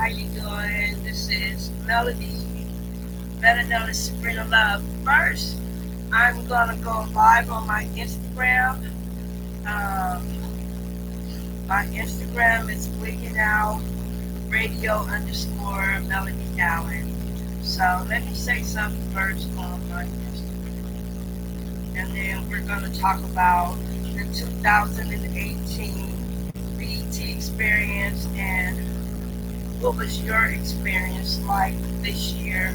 How you doing? This is Melody, better known as Sabrina Love. First, I'm gonna go live on my Instagram. Um, my Instagram is Wigging Out Radio _ Melody Allen. So let me say something first on my Instagram, and then we're gonna talk about the 2018 BET experience and what was your experience like this year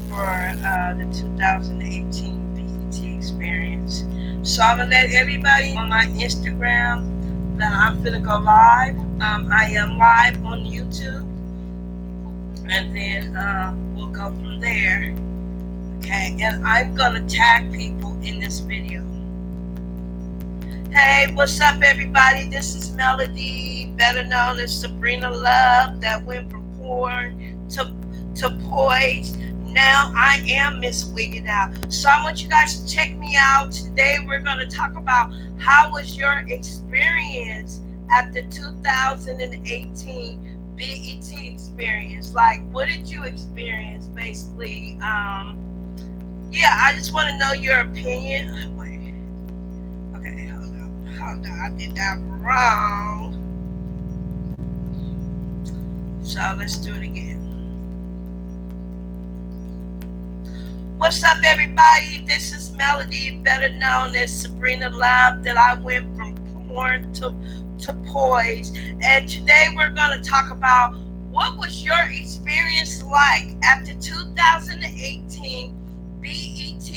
for the 2018 BET experience. So I'm going to let everybody on my Instagram that I'm going to go live. I am live on YouTube, and then we'll go from there. Okay, and I'm going to tag people in this video. Hey, what's up, everybody? This is Melody, better known as Sabrina Love, that went from porn to poised. Now I am Miss Wigging Out. So I want you guys to check me out. Today we're going to talk about how was your experience at the 2018 BET experience. Like, what did you experience, basically? Yeah, I just want to know your opinion. Wait. Okay, hold on, I did that wrong. So let's do it again. What's up, everybody? This is Melody, better known as Sabrina Love, that I went from porn to poise. And today we're going to talk about what was your experience like at the 2018 BET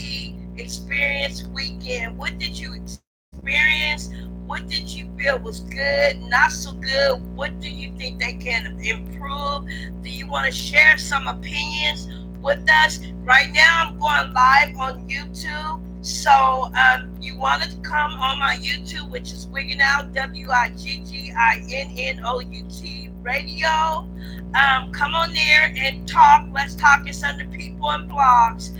Experience Weekend. What did you experience? What did you feel was good, not so good? What do you think they can improve? Do you want to share some opinions with us? Right now I'm going live on YouTube. So you want to come on my YouTube, which is Wigging Out, WIGGINNOUT Radio. Come on there and talk. Let's talk. It's under people and blogs.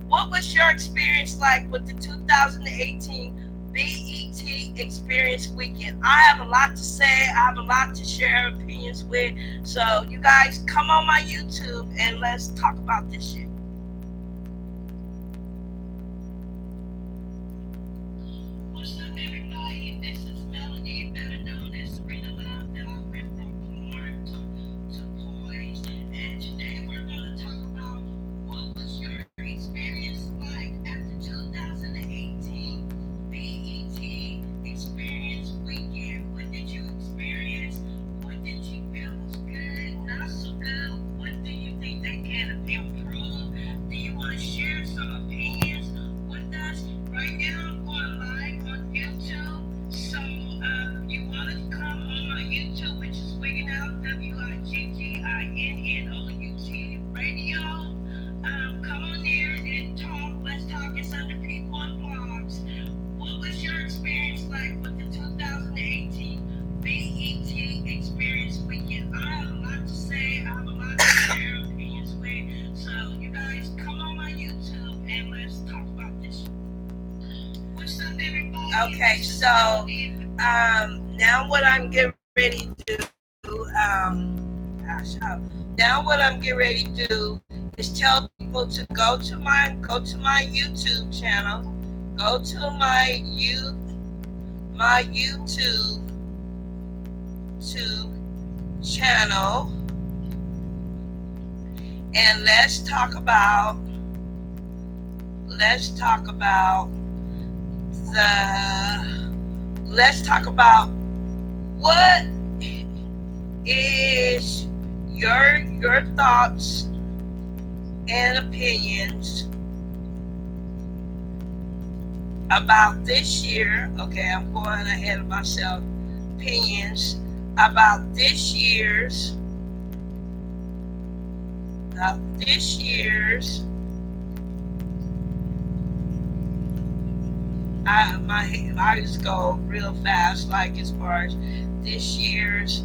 What was your experience like with the 2018 BET Experience Weekend? I have a lot to say. I have a lot to share opinions with. So you guys come on my YouTube and let's talk about this shit. What's up, everybody? This is Melody, better known as Sabrina Love, that I went from porn to poise. And today we're going to talk about what was your experience like at the 2018 BET Experience Weekend. What did you experience? What did you feel was good, not so good? What do you think they can improve? Do you want to share some opinions with us? Right now I'm going live on YouTube. So you want to come on my YouTube, which is Wigging Out, WIGGINNOUT Radio. Come on there and talk. Let's talk. It's under people and blogs. What was your experience like with the 2018 BET Experience Weekend? I have a lot to say. I have a lot to share opinions with. So you guys come on my YouTube and let's talk about this. What's up, everybody? Okay, so now what I'm getting ready to do, now what I'm getting ready to do is tell people to go to my YouTube channel, go to my YouTube channel, and let's talk about what is your thoughts and opinions about this year. Okay, I'm going ahead of myself. Opinions about this year's I just go real fast, like as far as this year's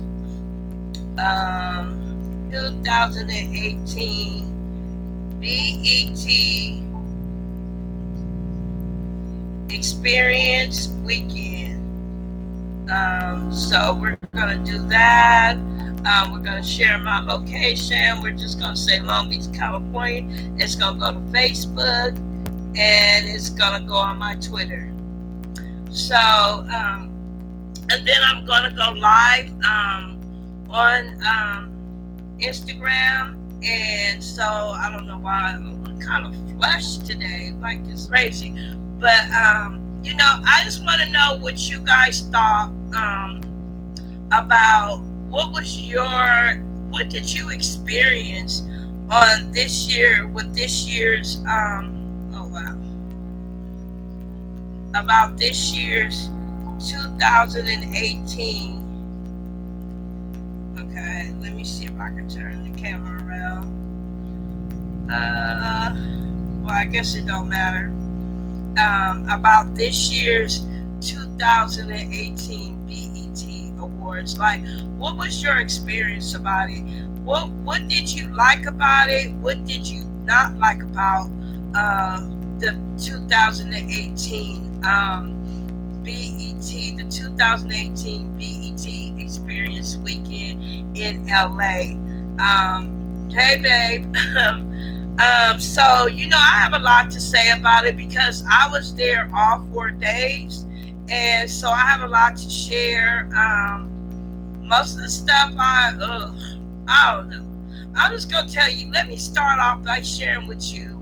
2018 BET Experience Weekend. So we're gonna do that. We're going to share my location. We're just going to say Long Beach, California. It's going to go to Facebook, and it's going to go on my Twitter. So, and then I'm going to go live on Instagram. And so I don't know why I'm kind of flushed today, like it's crazy. But, you know, I just want to know what you guys thought about what did you experience on this year with this year's, about this year's 2018. Okay, let me see if I can turn the camera around. Well, I guess it don't matter. About this year's 2018 BET Awards. Like, what was your experience about it? What did you like about it? What did you not like about the 2018 BET, the 2018 BET Experience Weekend in LA? Hey, babe. So, you know, I have a lot to say about it because I was there all 4 days. And so I have a lot to share. Most of the stuff I don't know. I'm just going to tell you, let me start off by sharing with you.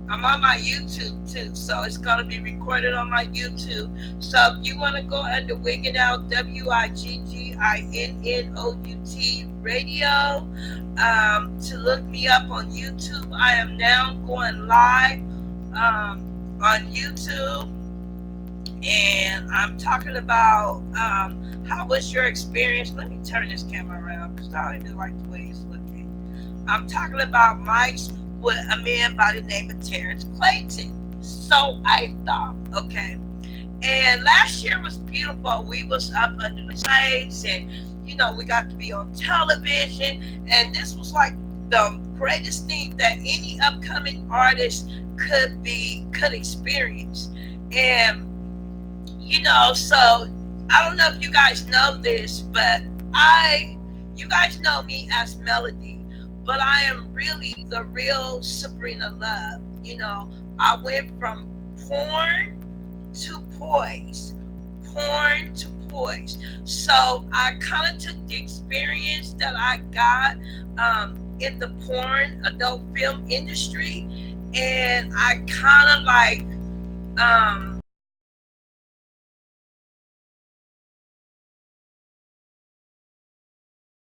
I'm on my YouTube too, so it's going to be recorded on my YouTube. So if you want to go under Wiggin Out, WIGGINNOUT Radio, to look me up on YouTube. I am now going live on YouTube, and I'm talking about how was your experience. Let me turn this camera around because I don't even like the way it's looking. I'm talking about Mike's with a man by the name of Terrence Clayton. So I thought, okay. And last year was beautiful. We was up under the lights, and you know, we got to be on television, and this was like the greatest thing that any upcoming artist could experience. And you know, so I don't know if you guys know this, but you guys know me as Melody, but I am really the real Sabrina Love. You know, I went from porn to poise. So I kind of took the experience that I got in the porn adult film industry, and I kind of like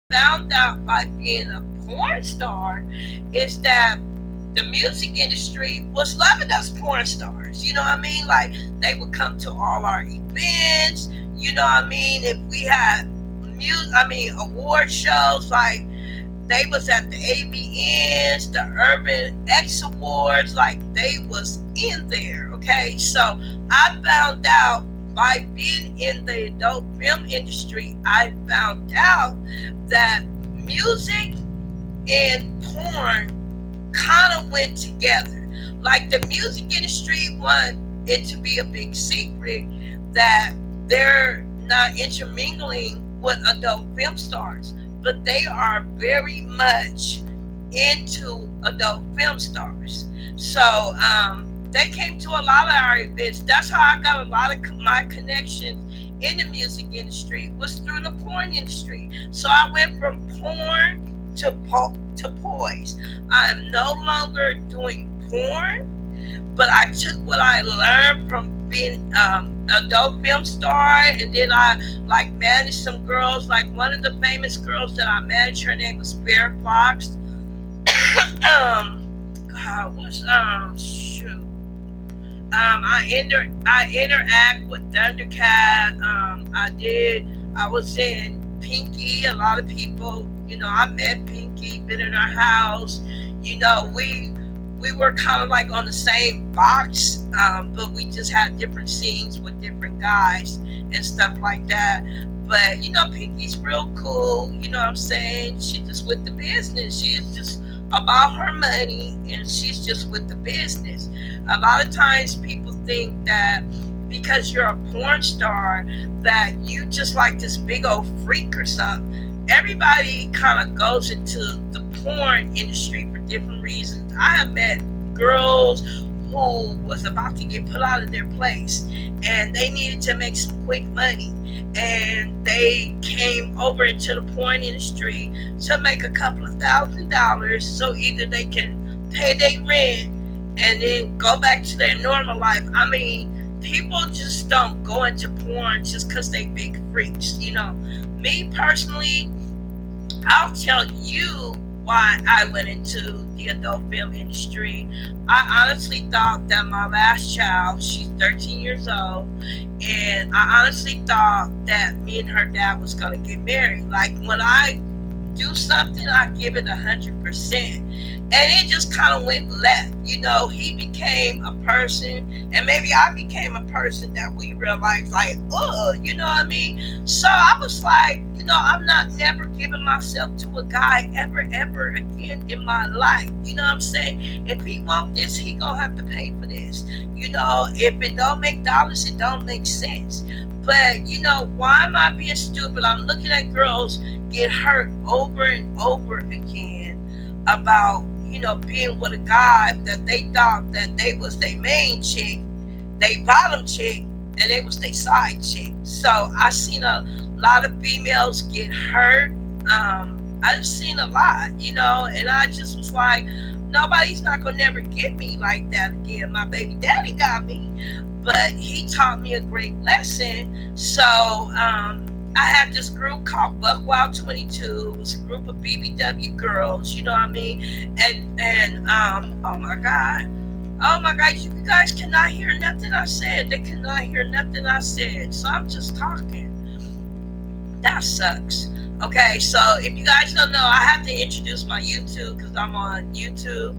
found out by being a porn star is that the music industry was loving us porn stars. You know what I mean? Like, they would come to all our events. You know what I mean? If we had award shows, like they was at the AVNs, the Urban X Awards, like they was in there. Okay, so I found out by being in the adult film industry, I found out that music and porn kind of went together. Like, the music industry wanted it to be a big secret that they're not intermingling with adult film stars, but they are very much into adult film stars. So they came to a lot of our events. That's how I got a lot of my connections in the music industry, was through the porn industry. So I went from porn to poise. I am no longer doing porn, but I took what I learned from being adult film star, and then I like managed some girls. Like, one of the famous girls that I managed, her name was Fair Fox. I interact with Thundercat. I was in Pinky. A lot of people, you know, I met Pinky, been in her house. You know, we were kind of like on the same box, but we just had different scenes with different guys and stuff like that. But, you know, Pinky's real cool. You know what I'm saying? She's just with the business. She's just about her money, and she's just with the business. A lot of times people think that because you're a porn star that you just like this big old freak or something. everybody kind of goes into the porn industry for different reasons. I have met girls who was about to get put out of their place and they needed to make some quick money, and they came over into the porn industry to make a couple of $1,000 so either they can pay their rent and then go back to their normal life. I mean, people just don't go into porn just because they big freaks. Me personally, I'll tell you why I went into the adult film industry. I honestly thought that my last child, she's 13 years old, and I honestly thought that me and her dad was going to get married. Like, when I do something, I give it 100%. And it just kind of went left. He became a person, and maybe I became a person that we realized, like, you know what I mean? So I was like, I'm not never giving myself to a guy ever again in my life. You know what I'm saying? If he want this, he gonna have to pay for this. If it don't make dollars, it don't make sense. But, why am I being stupid? I'm looking at girls get hurt over and over again about, being with a guy that they thought that they was their main chick, they bottom chick, and they was their side chick. So I seen a lot of females get hurt. I've seen a lot, and I just was like, nobody's not gonna never get me like that again. My baby daddy got me, but he taught me a great lesson. So I had this group called Buck Wild 22. It was a group of BBW girls, you know what I mean? And oh my God, you guys cannot hear nothing I said. They cannot hear nothing I said. So I'm just talking. That sucks. Okay, so if you guys don't know, I have to introduce my YouTube because I'm on YouTube.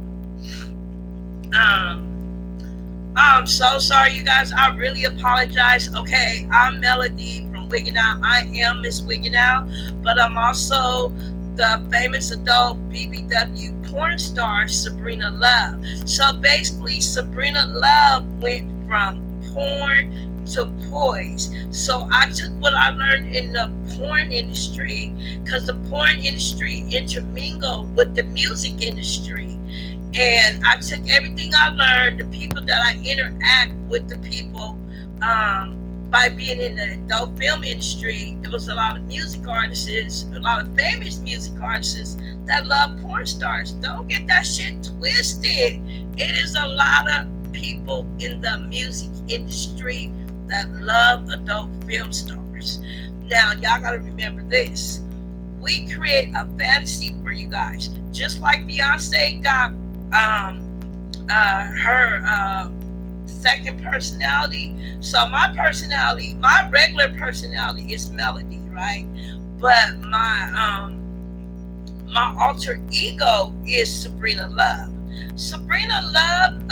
I'm so sorry, you guys. I really apologize. Okay, I'm Melody from Wiggin' Out. I am Miss Wiggin' Out, but I'm also the famous adult BBW porn star Sabrina Love. So basically, Sabrina Love went from porn to poise. So I took what I learned in the porn industry, because the porn industry intermingled with the music industry. And I took everything I learned, the people that I interact with, the people, by being in the adult film industry. There was a lot of music artists, a lot of famous music artists that love porn stars. Don't get that shit twisted. It is a lot of people in the music industry that love adult film stars. Now, y'all gotta remember this. We create a fantasy for you guys. Just like Beyonce got her second personality. So my personality, my regular personality is Melody, right? But my alter ego is Sabrina Love. Sabrina Love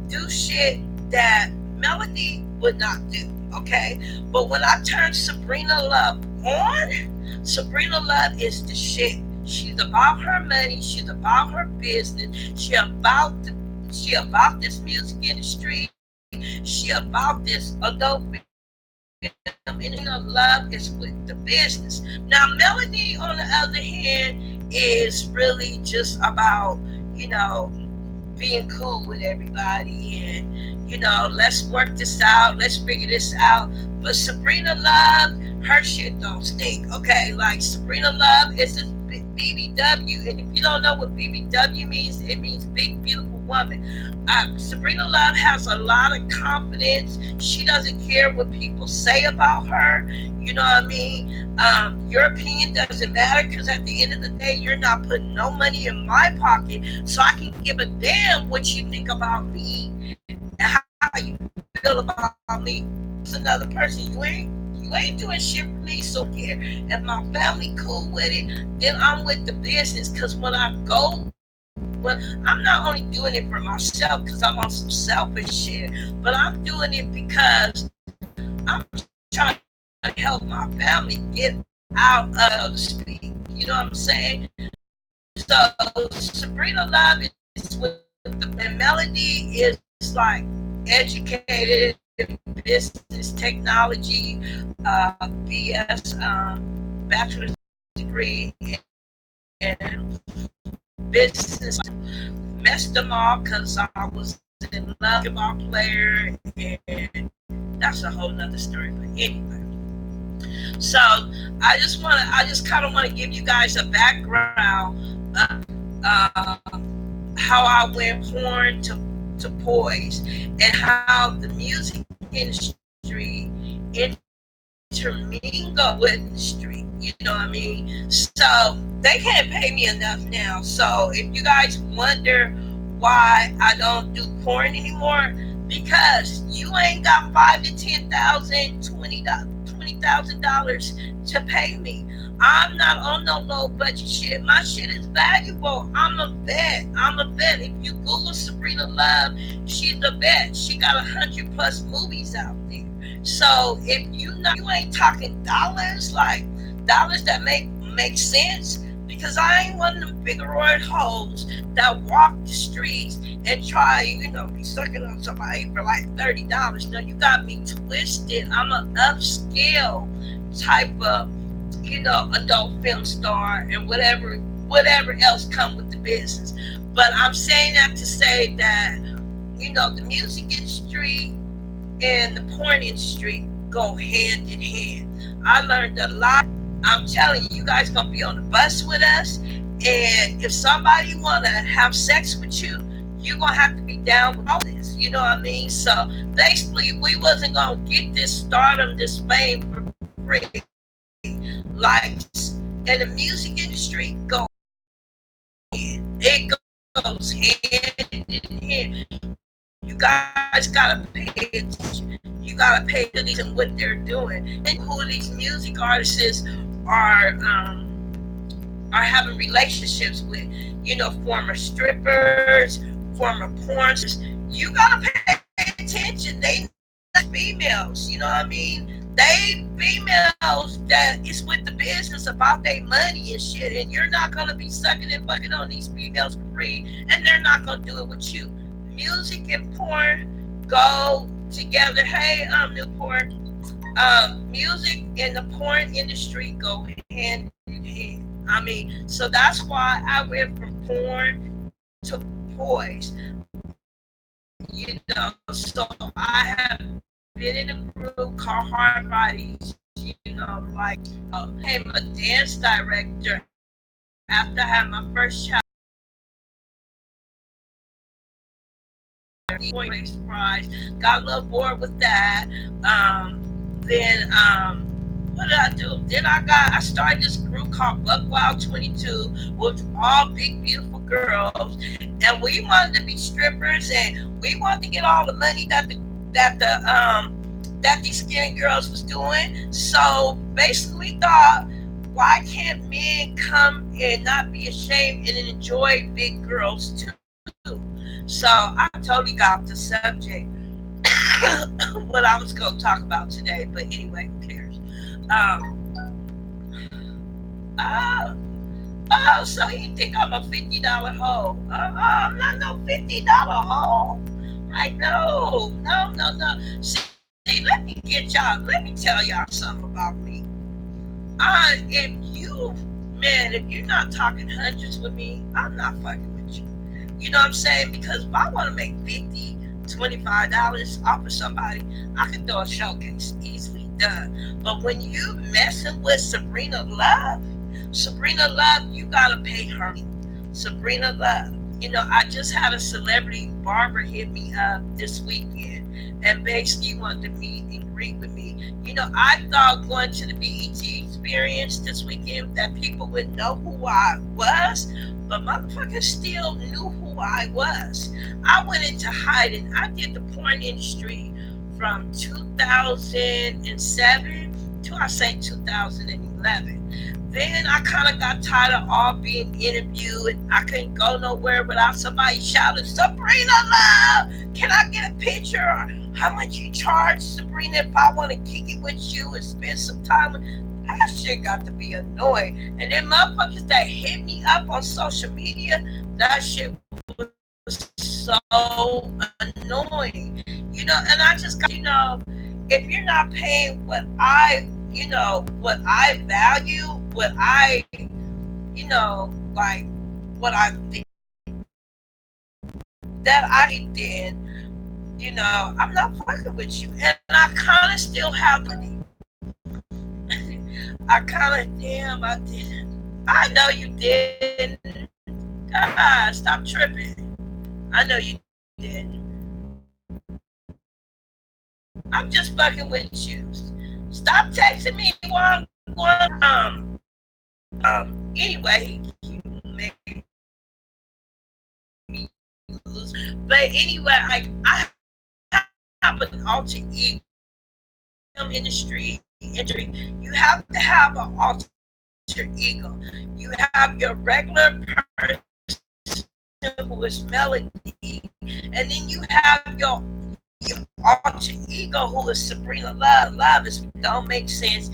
do shit that Melody would not do, okay? But when I turn Sabrina Love on, Sabrina Love is the shit. She's about her money. She's about her business. She about this music industry. She about this adult film. And her love is with the business. Now, Melody, on the other hand, is really just about, being cool with everybody and, let's work this out. Let's figure this out. But Sabrina Love, her shit don't stink. Okay, like Sabrina Love is a BBW, and if you don't know what BBW means, it means big beautiful woman. Sabrina Love has a lot of confidence. She doesn't care what people say about her. You know what I mean? Your opinion doesn't matter, because at the end of the day, you're not putting no money in my pocket, so I can give a damn what you think about me and how you feel about me. It's another person. You ain't doing shit for me. So here, if my family cool with it, then I'm with the business. Because when I go, I'm not only doing it for myself because I'm on some selfish shit, but I'm doing it because I'm trying to help my family get out of the speed. You know what I'm saying? So Sabrina Love is with the Melody is like educated business technology, BS, bachelor's degree free, and business messed them all because I was in love with a ball player, and that's a whole nother story. But anyway, so I just kind of want to give you guys a background of how I went porn to poise, and how the music industry intermingle with the street. You know what I mean? So they can't pay me enough now. So if you guys wonder why I don't do porn anymore, because you ain't got $5,000 to $10,000, $20,000 to pay me. I'm not on no low budget shit. My shit is valuable. I'm a vet. If you Google Sabrina Love, she's a vet. She got 100+ movies out there. So if you ain't talking dollars, like dollars that make sense, because I ain't one of them bigger hoes that walk the streets and try, be sucking on somebody for like $30. No, you got me twisted. I'm an upscale type of, adult film star, and whatever else come with the business. But I'm saying that to say that, the music industry and the porn industry go hand in hand. I learned a lot. I'm telling you, you guys gonna be on the bus with us, and if somebody wanna have sex with you, you're gonna have to be down with all this. You know what I mean? So basically, we wasn't gonna get this stardom, this fame for free. Like, in the music industry, it goes hand in hand. You guys gotta pay attention. You gotta pay attention to what they're doing, and who these music artists are having relationships with. Former strippers, former porn stars. You gotta pay attention. They females. You know what I mean? They females that is with the business about their money and shit, and you're not gonna be sucking and fucking on these females for free, and they're not gonna do it with you. Music and porn go together. Hey, Newport. Music and the porn industry go hand in hand. I mean, so that's why I went from porn to poise. So I have been in a group called Hard Bodies. I'm a dance director after I had my first child. Prize. Got a little bored with that. Then what did I do? Then I started this group called Buck Wild 22, with all big beautiful girls, and we wanted to be strippers, and we wanted to get all the money that these skinny girls was doing. So basically, we thought, why can't men come and not be ashamed and enjoy big girls too? So I totally got off the subject what I was going to talk about today, but anyway, who cares? So you think I'm a $50 hoe? I'm not no $50 hoe. Like, no. See, let me tell y'all something about me. If you're not talking hundreds with me, I'm not fucking with you. You know what I'm saying? Because if I want to make $50, $25 off of somebody, I can throw a showcase, easily done. But when you messing with Sabrina Love, you gotta pay her. Sabrina Love. I just had a celebrity barber hit me up this weekend and basically wanted to meet and greet with me. I thought going to the BET experience this weekend that people would know who I was, but motherfuckers still knew who I was. I went into hiding. I did the porn industry from 2007 to, I say, 2011. Then I kind of got tired of all being interviewed. I couldn't go nowhere without somebody shouting, Sabrina Love, can I get a picture? How much you charge, Sabrina, if I want to kick it with you and spend some time with. That shit got to be annoying. And then motherfuckers that hit me up on social media, that shit was so annoying. And I just got, if you're not paying what I value, what I like what I think that I did, I'm not fucking with you. And I kind of still have money. I kind of, damn, I didn't. I know you didn't. God, stop tripping. I know you didn't. I'm just fucking with you. Stop texting me while I'm going. Anyway, you make me lose. But anyway, like I have an alter ego industry. You have to have an alter ego. You have your regular person who is Melody, and then you have your alter ego who is Sabrina Love. Love is don't make sense.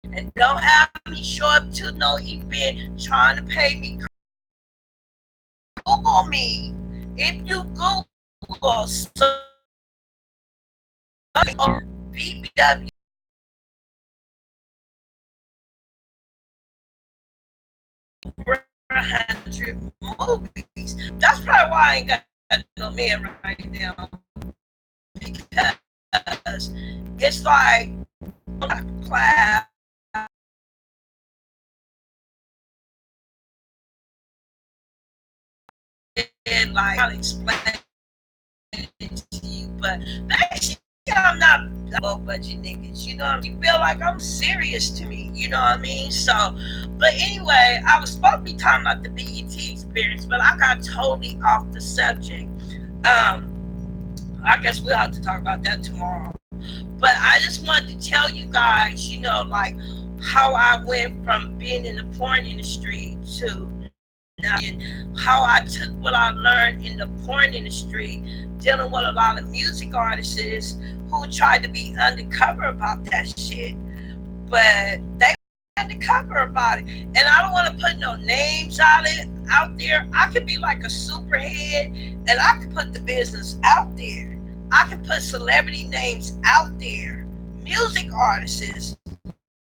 And don't have me show up to no event trying to pay me. Google me. If you Google BBW 100 movies. That's probably why I ain't got no man right now. Because it's like class. And like I'll explain it to you, but actually I'm not low budget niggas, you know what I mean? You feel like I'm serious to me, you know what I mean? So, but anyway, I was supposed to be talking about the BET experience, but I got totally off the subject. I guess we'll have to talk about that tomorrow. But I just wanted to tell you guys, like how I went from being in the porn industry to now, and how I took what I learned in the porn industry, dealing with a lot of music artists who tried to be undercover about that shit, but they undercover about it. And I don't want to put no names out there. I could be like a superhead, and I could put the business out there. I could put celebrity names out there, music artists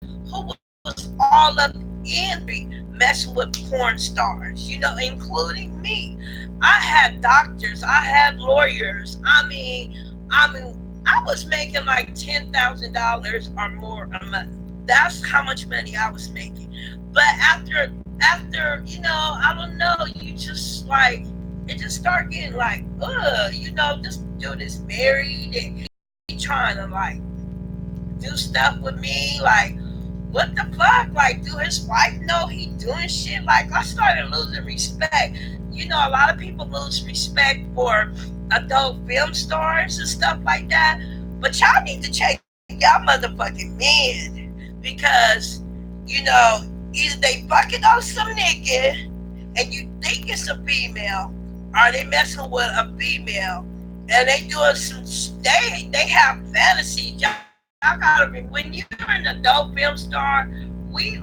who was all up in me messing with porn stars, including me. I had doctors, I had lawyers. I mean, I was making like $10,000 or more a month. That's how much money I was making. But after, I don't know, you just like it just start getting like, this dude is married and he trying to like do stuff with me, like what the fuck? Like, do his wife know he doing shit? Like, I started losing respect. A lot of people lose respect for adult film stars and stuff like that. But y'all need to check y'all motherfucking men. Because, either they fucking on some nigga and you think it's a female, or they messing with a female and they doing they have fantasies. I gotta be, when you're an adult film star, we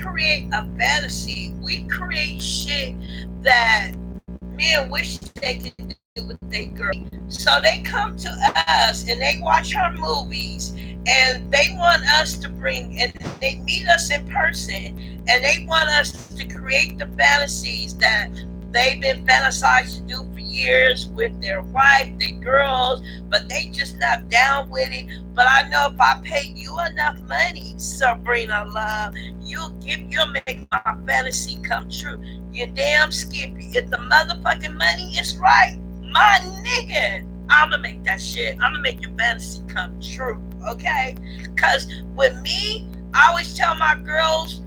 create a fantasy. We create shit that men wish they could do with their girl. So they come to us and they watch our movies and they want us to and they meet us in person and they want us to create the fantasies that they've been fantasized to do for years with their wife, their girls, but they just not down with it. But I know if I pay you enough money, Sabrina Love, you'll make my fantasy come true. You damn Skippy. If the motherfucking money is right, my nigga, I'ma make that shit. I'ma make your fantasy come true, okay? Because with me, I always tell my girls,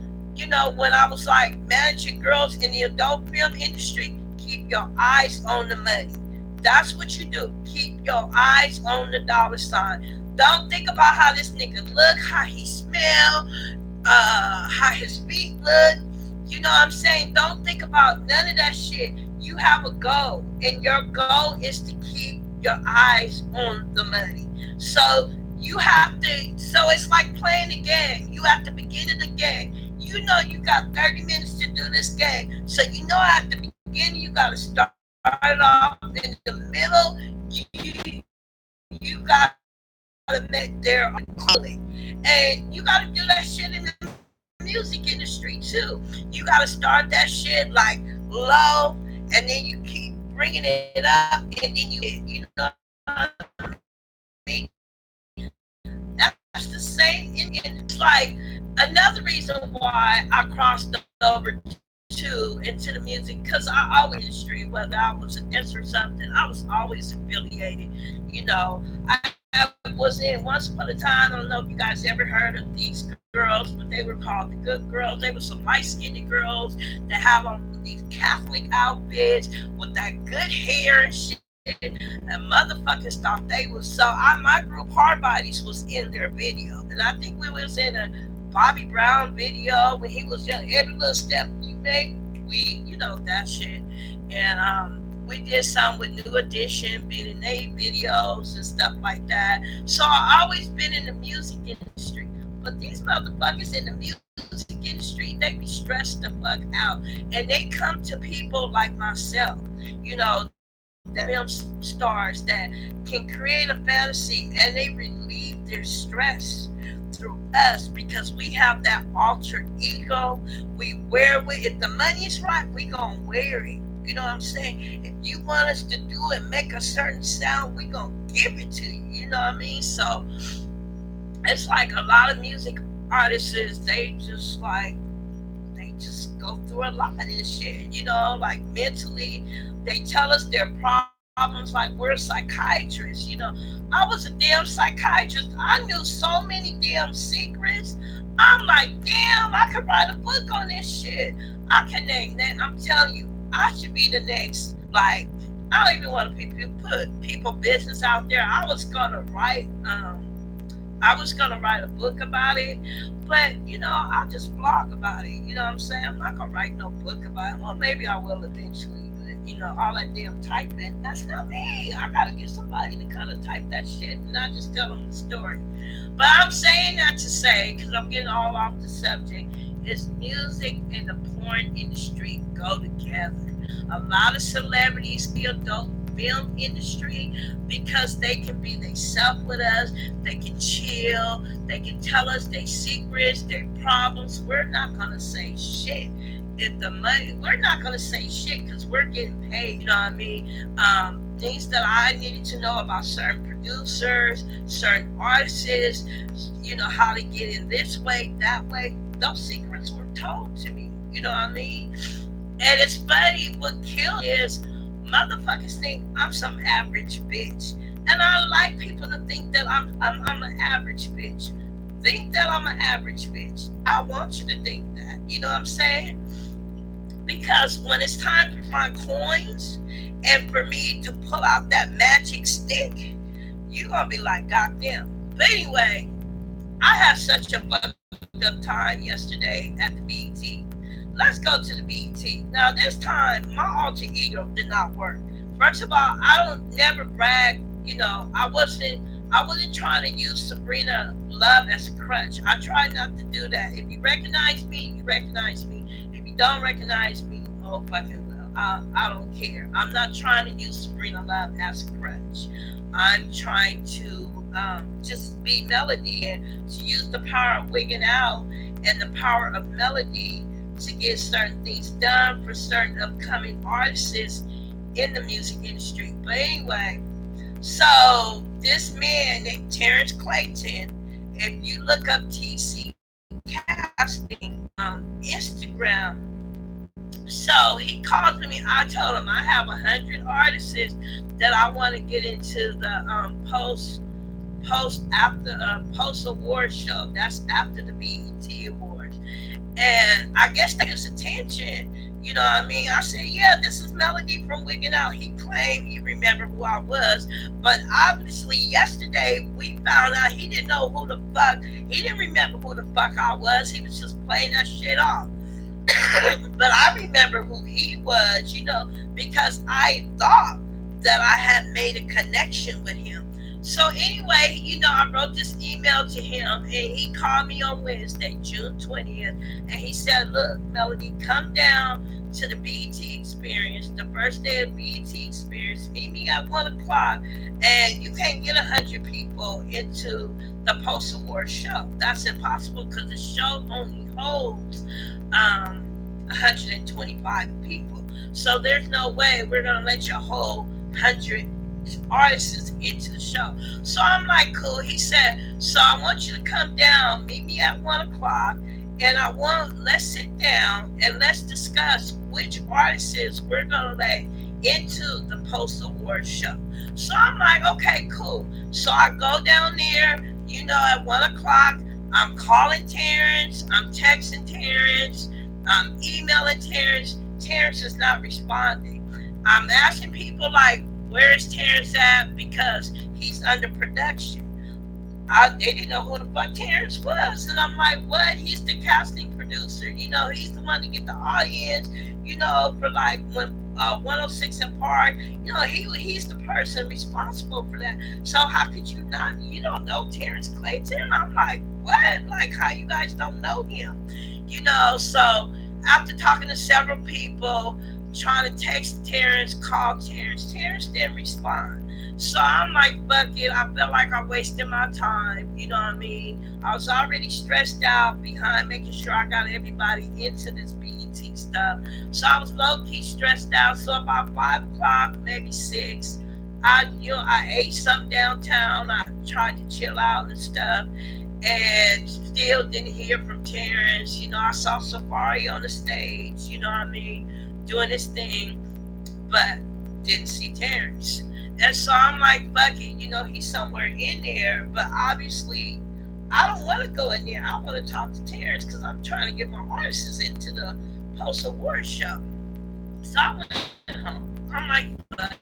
when I was like managing girls in the adult film industry, keep your eyes on the money. That's what you do. Keep your eyes on the dollar sign. Don't think about how this nigga look, how he smell, how his feet look. You know what I'm saying? Don't think about none of that shit. You have a goal, and your goal is to keep your eyes on the money. So you have to, so it's like playing a game. You have to begin the game. You got 30 minutes to do this game. So at the beginning, you got to start off in the middle. You got to make their calling. And you got to do that shit in the music industry too. You gotta start that shit like low, and then you keep bringing it up, and then you know what I mean? That's the same. It's like another reason why I crossed over into the music, because I always industry, whether I was a dancer or something, I was always affiliated. You know, I was in once upon a time. I don't know if you guys ever heard of these girls, but they were called the Good Girls. They were some light skinned girls that have on these Catholic outfits with that good hair and shit. And motherfuckers thought they was so. My group Hard Bodies was in their video, and I think we was in a Bobby Brown video when he was young. Every little step you make, you know that shit. And we did some with New Edition, being in their videos and stuff like that. So I always been in the music industry. But these motherfuckers in the music industry, they be stressed the fuck out. And they come to people like myself, you know, the film stars that can create a fantasy, and they relieve their stress through us because we have that alter ego. We wear it. If the money's right, we gonna wear it. You know what I'm saying? If you want us to do it, make a certain sound, we gonna give it to you. You know what I mean? So it's like a lot of music artists, they just go through a lot of this shit. You know, like mentally, they tell us their problems like we're psychiatrists. You know, I was a damn psychiatrist. I knew so many damn secrets. I'm like, damn, I could write a book on this shit. I can name that. I'm telling you, I should be the next. Like, I don't even want to put people business out there. I was gonna write a book about it, but you know, I'll just blog about it. You know what I'm saying? I'm not gonna write no book about it. Well, maybe I will eventually, but you know, all that damn typing, that's not me. I gotta get somebody to kind of type that shit and not just tell them the story. But I'm saying that to say, because I'm getting all off the subject, is music and the porn industry go together. A lot of celebrities feel dope film industry because they can be themselves with us. They can chill. They can tell us their secrets, their problems. We're not gonna say shit. If the money, we're not gonna say shit because we're getting paid. You know what I mean? Things that I needed to know about certain producers, certain artists. You know, how to get in this way, that way. Those secrets were told to me. You know what I mean? And it's funny. What kills is motherfuckers think I'm some average bitch, and I like people to think that I'm an average bitch. Think that I'm an average bitch. I want you to think that. You know what I'm saying? Because when it's time for my coins and for me to pull out that magic stick, you're gonna be like, God damn. But anyway, I had such a fucked up time yesterday at the BET. Let's go to the BET. Now this time, my alter ego did not work. First of all, I don't never brag. You know, I wasn't trying to use Sabrina Love as a crutch. I try not to do that. If you recognize me, you recognize me. If you don't recognize me, oh fucking well. I don't care. I'm not trying to use Sabrina Love as a crutch. I'm trying to just be Melody and to use the power of wigging out and the power of melody to get certain things done for certain upcoming artists in the music industry. But anyway, so this man named Terrence Clayton, if you look up TC Casting on Instagram, so he called me. I told him I have 100 artists that I want to get into the post award show. That's after the BET Awards. And I guess that his attention, you know what I mean? I said, yeah, this is Melody from Wigging Out. He claimed he remembered who I was. But obviously yesterday we found out he didn't know who the fuck, he didn't remember who the fuck I was. He was just playing that shit off. But I remember who he was, you know, because I thought that I had made a connection with him. So anyway, I wrote this email to him, and he called me on Wednesday, June 20th, and he said, "Look, Melody, come down to the BET Experience, the first day of BET Experience. Meet me at 1 o'clock, and you can't get 100 people into the Post Award show. That's impossible because the show only holds 125 people. So there's no way we're gonna let you hold 100 artists into the show." So I'm like, cool. He said, "So I want you to come down, meet me at 1 o'clock, and let's sit down and let's discuss which artists we're gonna let into the Post Award show." So I'm like, okay, cool. So I go down there, at 1 o'clock. I'm calling Terrence, I'm texting Terrence, I'm emailing Terrence. Terrence is not responding. I'm asking people like, "Where is Terrence at?" Because he's under production. They didn't know who the fuck Terrence was. And I'm like, what? He's the casting producer. He's the one to get the audience, for like when 106 and Park. He's the person responsible for that. So how could you not, know Terrence Clayton? I'm like, what? Like, how you guys don't know him? So after talking to several people, trying to text Terrence, call Terrence. Terrence didn't respond. So I'm like, fuck it. I felt like I wasted my time. You know what I mean? I was already stressed out behind making sure I got everybody into this BET stuff. So I was low-key stressed out. So about 5 o'clock, maybe 6, I ate something downtown. I tried to chill out and stuff. And still didn't hear from Terrence. I saw Safari on the stage, you know what I mean, doing his thing, but didn't see Terrence. And so I'm like, fuck it, he's somewhere in there, but obviously I don't want to go in there. I want to talk to Terrence because I'm trying to get my artists into the Post Award show. So I went home. I'm like, fuck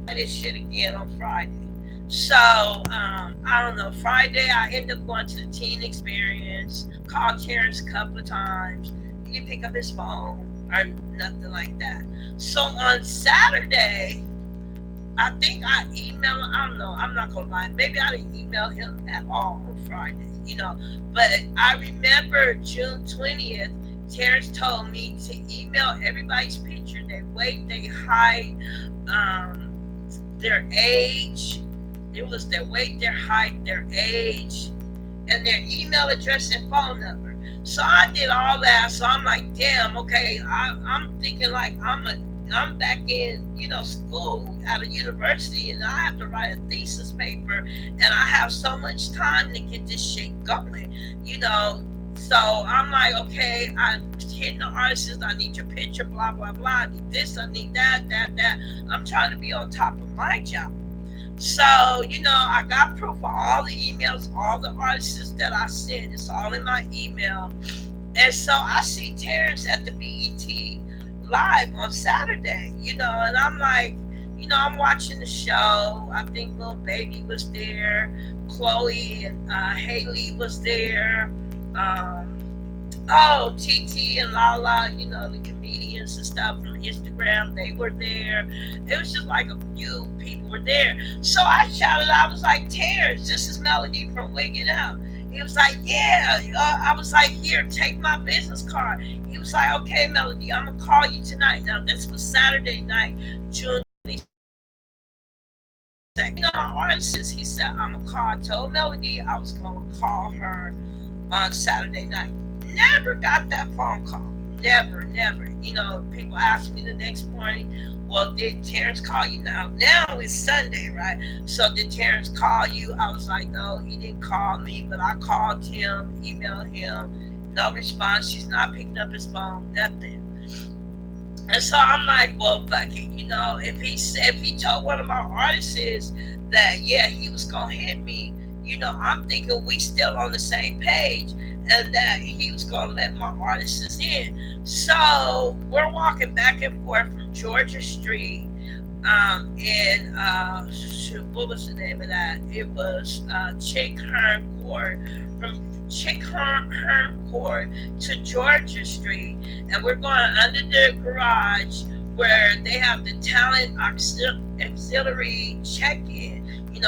this shit again on Friday. So, I don't know, Friday I ended up going to the Teen Experience, called Terrence a couple of times. He didn't pick up his phone or nothing like that. So on Saturday, I think I emailed, I don't know, I'm not going to lie, maybe I didn't email him at all on Friday, but I remember June 20th, Terrence told me to email everybody's picture, their weight, they height, their age. It was their weight, their height, their age, and their email address and phone number. So I did all that. So I'm like, damn, okay. I'm thinking like I'm back in, school at a university, and I have to write a thesis paper, and I have so much time to get this shit going, So I'm like, okay, I'm hitting the artists. I need your picture, blah, blah, blah. I need this, I need that. I'm trying to be on top of my job. So, I got proof of all the emails, all the artists that I sent. It's all in my email. And so I see Terrence at the BET Live on Saturday, and I'm like, I'm watching the show. I think Lil Baby was there. Chloe and Haley was there. TT and Lala, the comedians and stuff from Instagram, they were there. It was just like a few people were there. So I shouted, I was like, Terrence, this is Melody from Wigging Out. He was like, yeah. I was like, here, take my business card. He was like, okay, Melody, I'm going to call you tonight. Now, this was Saturday night, June 22nd. Artist, he said, I'm going to call. I told Melody I was going to call her on Saturday night. Never got that phone call. Never. People asked me the next morning, well, did Terrence call you now? Now it's Sunday, right? So did Terrence call you? I was like, no, he didn't call me, but I called him, emailed him, no response. He's not picking up his phone, nothing. And so I'm like, well, fuck it, if he told one of my artists that, yeah, he was going to hit me, I'm thinking we still on the same page, and that he was going to let my artists in. So we're walking back and forth from Georgia Street, and what was the name of that? It was Chick Hearn Court. From Chick Hearn Court to Georgia Street, and we're going under the garage where they have the talent auxiliary check-in.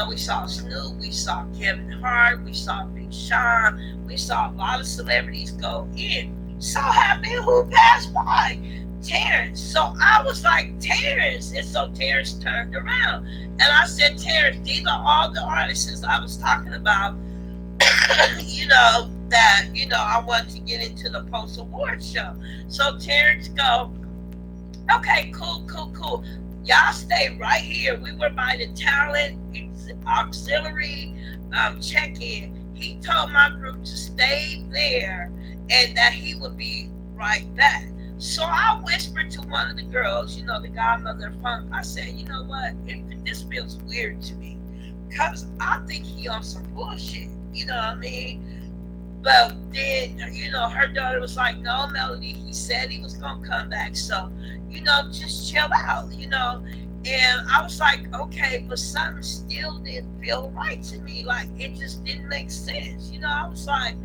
we saw Snoop, we saw Kevin Hart, we saw Big Sean, we saw a lot of celebrities go in. So happy who passed by? Terrence. So I was like, Terrence. And so Terrence turned around. And I said, Terrence, these are all the artists I was talking about, that, I wanted to get into the post award show. So Terrence go, okay, cool. Y'all stay right here. We were by the talent auxiliary check-in. He told my group to stay there and that he would be right back. So I whispered to one of the girls, the godmother of funk. I said, you know what? This feels weird to me because I think he on some bullshit. You know what I mean? But then, her daughter was like, no, Melody, he said he was going to come back. So, just chill out, And I was like, okay, but something still didn't feel right to me. Like, it just didn't make sense. I was like,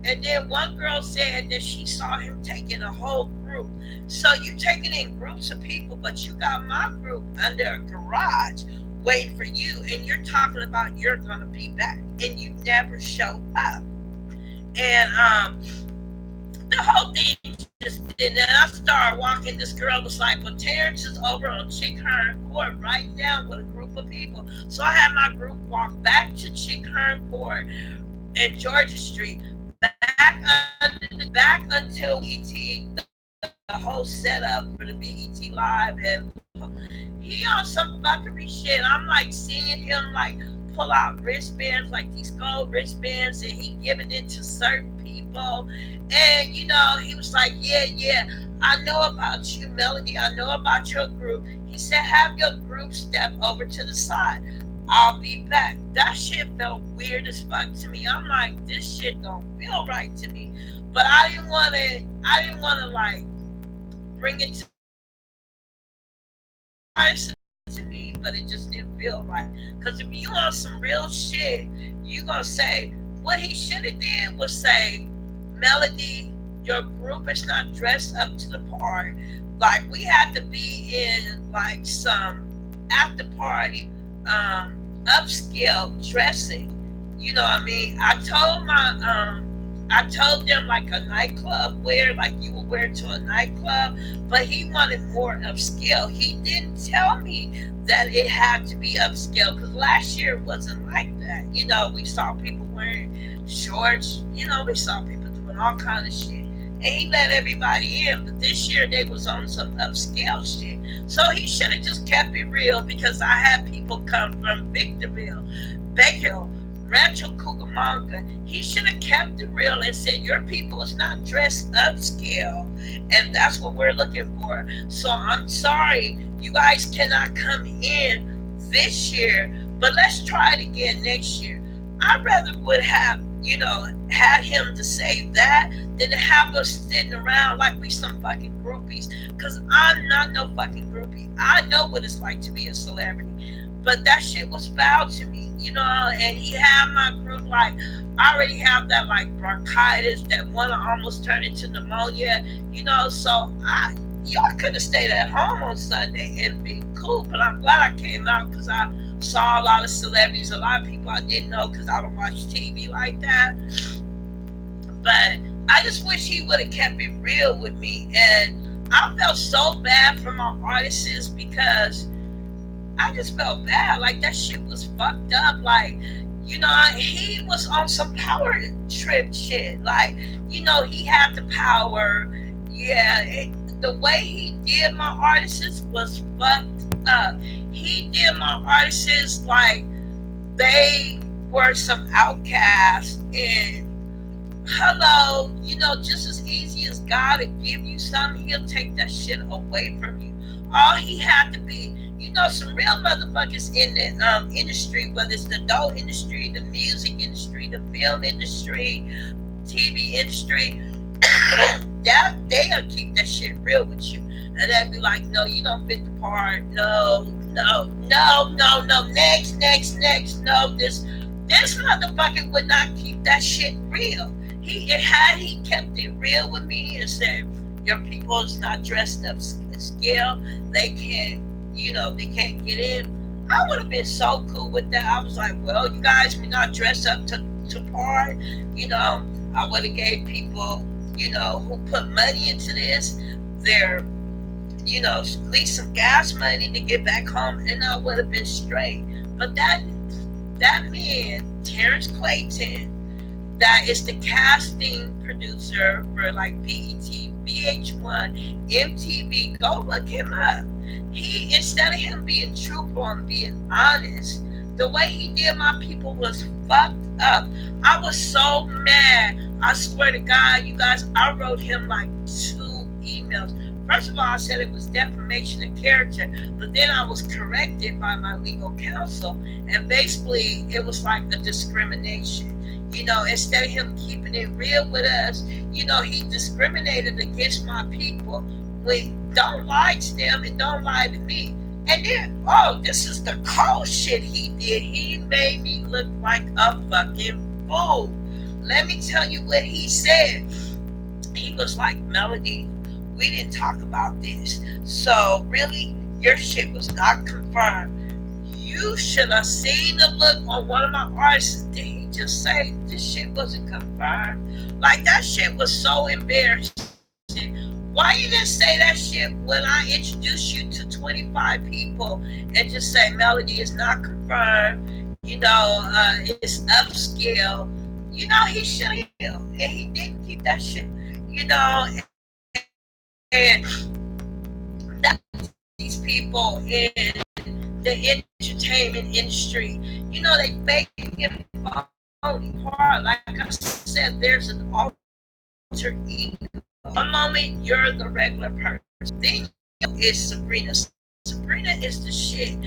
and then one girl said that she saw him taking a whole group. So you taking in groups of people, but you got my group under a garage waiting for you. And you're talking about you're going to be back. And you never showed up. And the whole thing just did. And then I started walking. This girl was like, well, Terrence is over on Chick Hearn Court right now with a group of people. So I had my group walk back to Chick Hearn Court and Georgia Street, back until BET, the whole setup for the BET Live. And he on some fuckery shit. I'm like seeing him like pull out wristbands, like these gold wristbands, and he giving it to certain people. And he was like, yeah, I know about you, Melody. I know about your group. He said, have your group step over to the side. I'll be back. That shit felt weird as fuck to me. I'm like, this shit don't feel right to me. But I didn't want to like bring it to me, but it just didn't feel right. Because if you on some real shit, you gonna say, what he should have did was say, Melody, your group is not dressed up to the part. Like, we had to be in like some after party upscale dressing. You know what I mean? I told them like a nightclub wear, like you would wear to a nightclub, but he wanted more upscale. He didn't tell me that it had to be upscale, because last year it wasn't like that. We saw people wearing shorts, we saw people doing all kind of shit. And he let everybody in, but this year they was on some upscale shit. So he should have just kept it real, because I had people come from Victorville, Bakerville, Rancho Cucamonga. He should have kept it real and said, your people is not dressed upscale, and that's what we're looking for. So I'm sorry, you guys cannot come in this year, but let's try it again next year. I rather would have, had him to say that than to have us sitting around like we some fucking groupies. Because I'm not no fucking groupie. I know what it's like to be a celebrity. But that shit was foul to me, and he had my group like, I already have that like bronchitis that one almost turned into pneumonia, so y'all could have stayed at home on Sunday and been cool. But I'm glad I came out, because I saw a lot of celebrities, a lot of people I didn't know, because I don't watch TV like that. But I just wish he would have kept it real with me. And I felt so bad for my artists, because I just felt bad. Like, that shit was fucked up. Like, he was on some power trip shit. Like, he had the power. Yeah, the way he did my artists was fucked up. He did my artists like they were some outcasts. And hello, just as easy as God to give you something, he'll take that shit away from you. All he had to be, some real motherfuckers in the industry, whether it's the adult industry, the music industry, the film industry, TV industry, they'll keep that shit real with you. And they'll be like, no, you don't fit the part. No. Next. No, this motherfucker would not keep that shit real. He kept it real with me and said, your people is not dressed up scale. They can't get in. I would have been so cool with that. I was like, well, you guys, we not dressed up to par. You know, I would have gave people, who put money into this, their, at least some gas money to get back home, and I would have been straight. But that man, Terrence Clayton, that is the casting producer for like BET, VH1, MTV. Go look him up. He, instead of him being truthful and being honest, the way he did my people was fucked up. I was so mad. I swear to God, you guys, I wrote him like 2 emails. First of all, I said it was defamation of character, but then I was corrected by my legal counsel, and basically it was like a discrimination. Instead of him keeping it real with us, he discriminated against my people. Don't lie to them and don't lie to me. And then, this is the cold shit he did. He made me look like a fucking fool. Let me tell you what he said. He was like, Melody, we didn't talk about this. So really, your shit was not confirmed. You should have seen the look on one of my artists. Did he just say this shit wasn't confirmed? Like, that shit was so embarrassing. Why you didn't say that shit when I introduced you to 25 people and just say Melody is not confirmed, it's upscale. He should have, and he didn't keep that shit, and that these people in the entertainment industry, they make him phony hard. Like I said, there's an alter ego. One moment you're the regular person, then is Sabrina. Sabrina is the shit.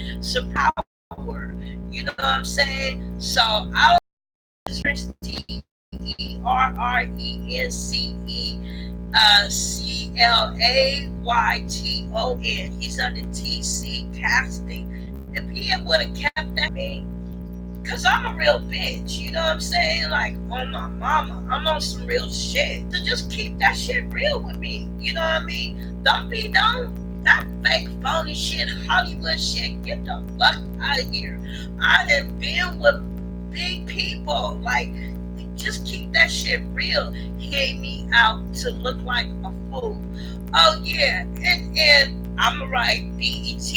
Power. You know what I'm saying? So I was TERRENCE, CLAYTON. He's under TC Casting. If he would have kept that name, because I'm a real bitch, you know what I'm saying? Like, on my mama, I'm on some real shit. So just keep that shit real with me, you know what I mean? Don't that fake phony shit, Hollywood shit, get the fuck out of here. I have been with big people, like, just keep that shit real. He gave me out to look like a fool. Oh yeah, and I'm gonna write BET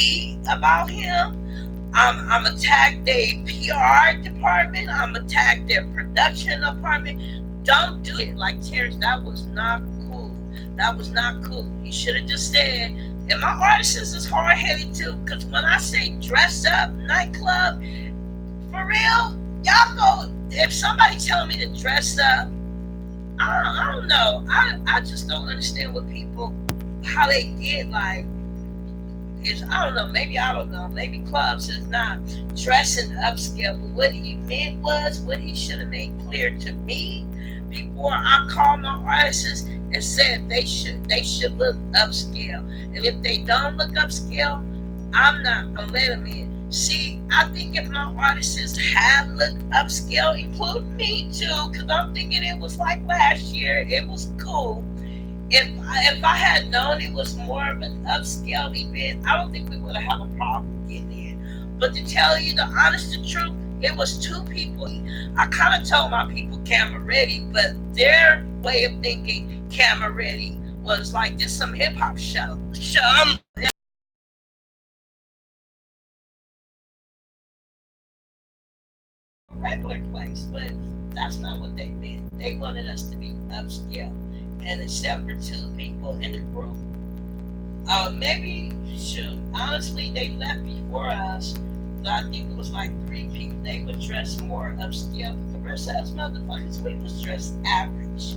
about him. I'm gonna tag their PR department. I'm gonna tag their production department. Don't do it like Terrence. That was not cool. That was not cool. You should have just said, and my artists is hard headed too. Because when I say dress up nightclub, for real, y'all go. If somebody tell me to dress up, I don't know. I just don't understand what people, how they get like. I don't know, maybe I don't know. Maybe clubs is not dressing upscale, but what he meant was, what he should have made clear to me before I called my artists and said they should look upscale. And if they don't look upscale, I'm not gonna let them in. See, I think if my artists have looked upscale, including me too, because I'm thinking it was like last year, it was cool. If I had known it was more of an upscale event, I don't think we would have had a problem getting in. But to tell you the honest truth, it was 2 people. I kind of told my people camera ready, but their way of thinking camera ready was like, this some hip hop show. Regular place, but that's not what they meant. They wanted us to be upscale. And except for 2 people in the group, maybe, shoot, honestly, they left before us. So I think it was like 3 people. They were dressed more upscale. But the rest of us motherfuckers, we was dressed average.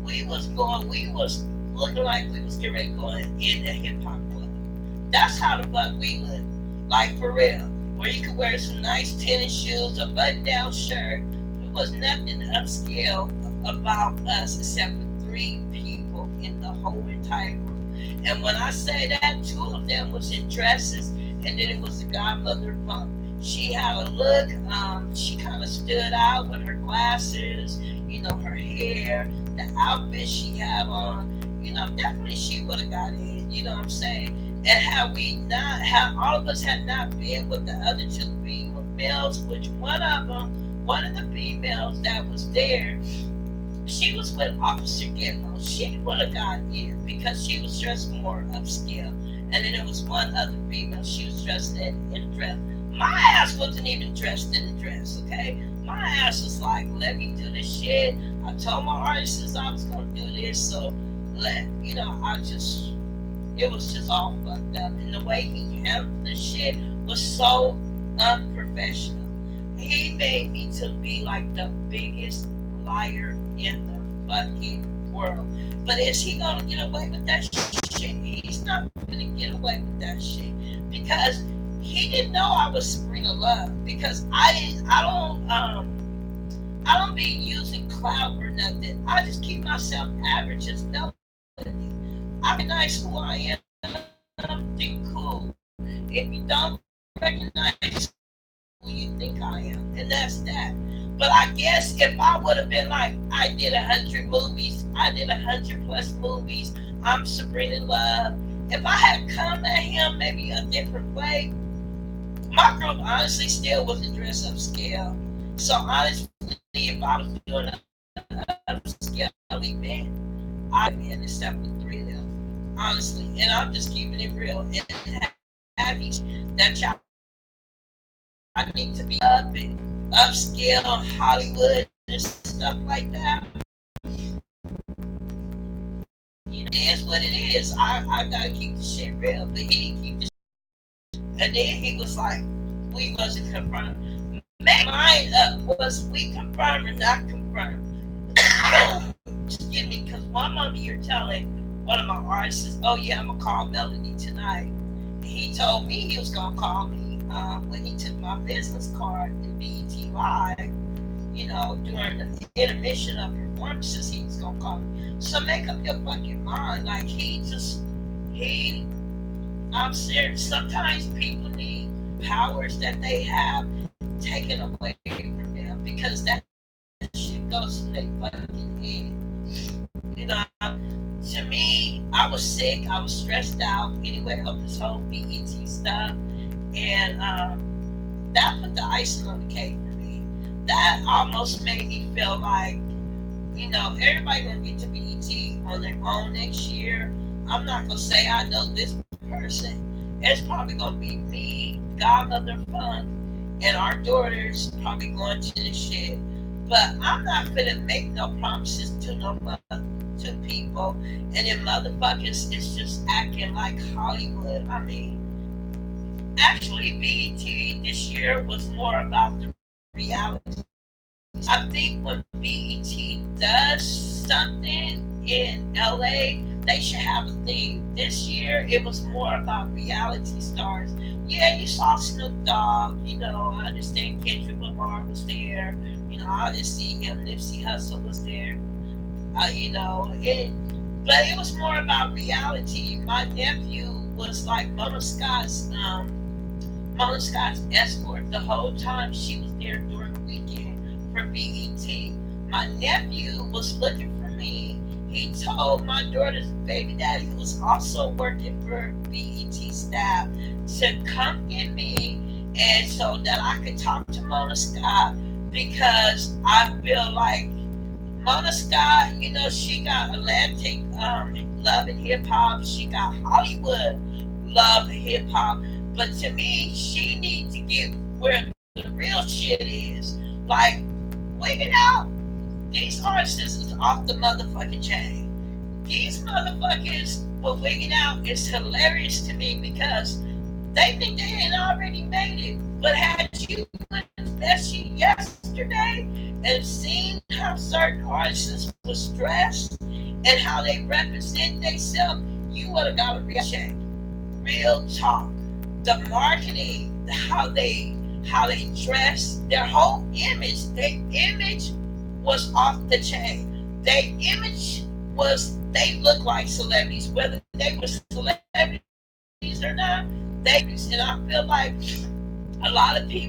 We was looking like we was getting ready to go in a hip hop club. That's how the fuck we look. Like, for real. Where you could wear some nice tennis shoes, a button down shirt. There was nothing upscale about us except for 3 people in the whole entire group. And when I say that, 2 of them was in dresses, and then it was the godmother bump. She had a look, she kind of stood out with her glasses, her hair, the outfit she had on, definitely she would have got in, you know what I'm saying? And how all of us had not been with the other two females, which one of the females that was there, she was with Officer Gibbo. She would have gotten in because she was dressed more upscale. And then there was one other female, she was dressed in a dress. My ass wasn't even dressed in a dress, okay? My ass was like, let me do this shit. I told my artists I was gonna do this, so it was just all fucked up. And the way he handled the shit was so unprofessional. He made me to be like the biggest liar in the fucking world. But is he gonna get away with that shit? He's not gonna get away with that shit because he didn't know I was Sabrina Love, because I don't be using clout or nothing. I just keep myself average as melody. I recognize who I am. Something cool. If you don't recognize who you think I am, and that's that. But I guess if I would have been like, I did 100 movies, I did 100+ movies, I'm Sabrina Love. If I had come at him maybe a different way, my group honestly still wasn't dressed upscale. So honestly, if I was doing an upscale event, I'd be in except with 3 of them, honestly. And I'm just keeping it real. And having that y'all, I need to be up and upscale Hollywood and stuff like that. It is what it is. I gotta keep the shit real. But he didn't keep the shit. And then he was like, we wasn't confirmed. Make mine up. Was we confirmed or not confirmed? Excuse me, because one of you're telling one of my artists, oh yeah, I'm gonna call Melody tonight. He told me he was gonna call me when he took my business card in BET Live, during the intermission of performances, he was gonna call me. So make up your fucking mind. Like I'm serious. Sometimes people need powers that they have taken away from them because that shit goes to their fucking head. To me, I was sick, I was stressed out anyway of this whole BET stuff, and that put the icing on the cake for me. That almost made me feel like, everybody gonna get to BET on their own next year. I'm not gonna say I know this person. It's probably gonna be me, Godmother Fun, and our daughters probably going to the shit. But I'm not gonna make no promises to people, and then motherfuckers is just acting like Hollywood. I mean, actually, BET this year was more about the reality. I think when BET does something in LA, they should have a theme. This year, it was more about reality stars. Yeah, you saw Snoop Dogg, I understand Kendrick Lamar was there, I didn't see him, Nipsey Hussle was there, but it was more about reality. My nephew was like Mona Scott's escort the whole time she was there during the weekend for BET. My nephew was looking for me. He told my daughter's baby daddy, who was also working for BET staff, to come get me, and so that I could talk to Mona Scott, because I feel like Mona Scott, she got Atlantic love and hip hop, she got Hollywood love and hip hop, but to me, she needs to get where the real shit is. Like, Wigging Out, these artists is off the motherfucking chain. These motherfuckers with Wigging Out is hilarious to me because they think they had already made it. But had you went to sheet yesterday and seen how certain artists was dressed and how they represent themselves, you would have got a real check. Real talk. The marketing, how they dress, their whole image, was off the chain. Their image was, they look like celebrities, whether they were celebrities or not. And I feel like a lot of the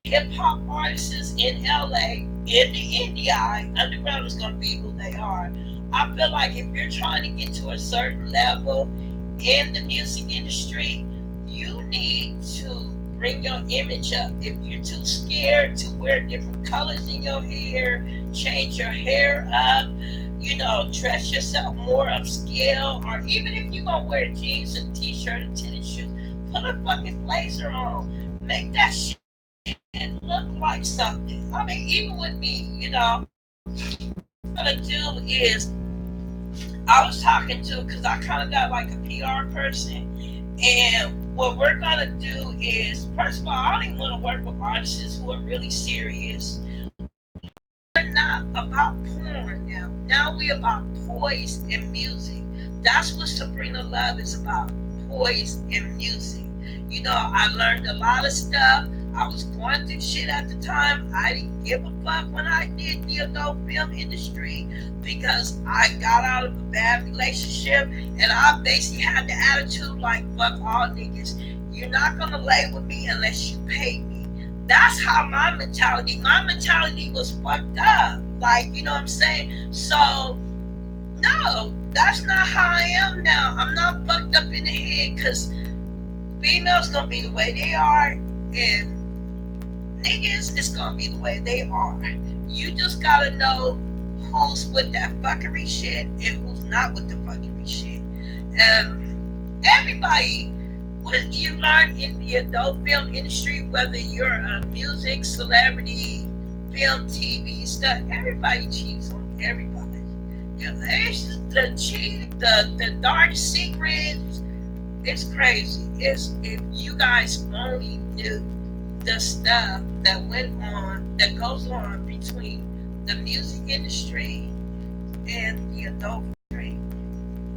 hip hop artists in LA, in the indie underground is going to be who they are. I feel like if you're trying to get to a certain level in the music industry, you need to bring your image up. If you're too scared to wear different colors in your hair, change your hair up, dress yourself more upscale, or even if you're gonna wear jeans and t-shirt and tennis shoes, put a fucking blazer on. Make that shit look like something. I mean, even with me, what I'm gonna do is I was talking to, because I kind of got like a PR person, and what we're gonna do is, first of all, I don't even want to work with artists who are really serious. We're not about porn now. Now we're about poise and music. That's what Sabrina Love is about, poise and music. I learned a lot of stuff. I was going through shit at the time. I didn't give a fuck when I did the adult film industry, because I got out of a bad relationship, and I basically had the attitude like, fuck all niggas. You're not gonna lay with me unless you pay me. That's how my mentality was fucked up. Like, you know what I'm saying? So, no, that's not how I am now. I'm not fucked up in the head, because females gonna be the way they are, and niggas is gonna be the way they are. You just gotta know who's with that fuckery shit and who's not with the fuckery shit. Everybody, what you learn in the adult film industry, whether you're a music, celebrity, film, TV stuff, everybody cheats on everybody. It's the dark secret. It's crazy. If you guys only knew the stuff that goes on between the music industry and the adult industry.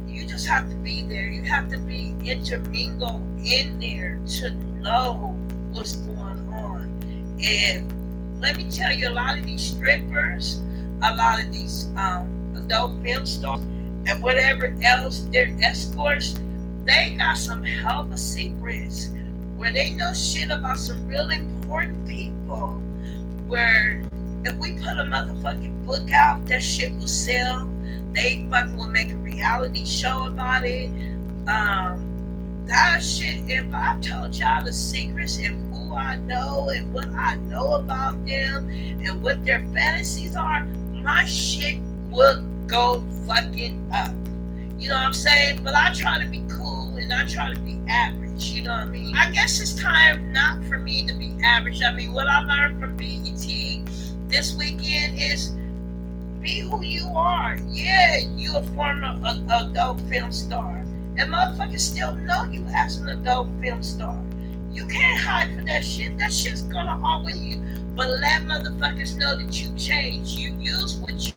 You just have to be there. You have to be intermingled in there to know what's going on. And let me tell you, a lot of these strippers, a lot of these adult film stars, and whatever else, their escorts, they got some hell of secrets where they know shit about some real important people, where if we put a motherfucking book out, that shit will sell. They fucking will make a reality show about it. That shit, if I told y'all the secrets and who I know and what I know about them and what their fantasies are, my shit would go fucking up. You know what I'm saying? But I try to be cool and I try to be average. You know what I mean? I guess it's time not for me to be average. I mean, what I learned from BET this weekend is be who you are. Yeah, you a former adult film star, and motherfuckers still know you as an adult film star. You can't hide from that shit. That shit's gonna always you. But let motherfuckers know that you changed. You use what you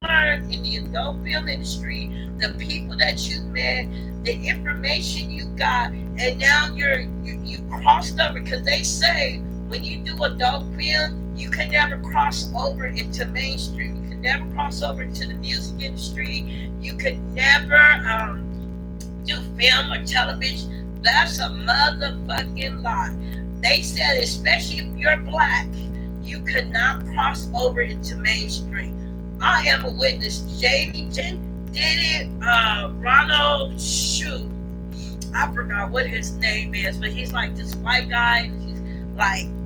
learned in the adult film industry, the people that you met, the information you got, and now you crossed over, because they say when you do adult film, you can never cross over into mainstream. You can never cross over into the music industry. You can never do film or television. That's a motherfucking lie. They said, especially if you're black, you could not cross over into mainstream. I am a witness. Jamie did it. Ronald Shoe. I forgot what his name is, but he's like this white guy.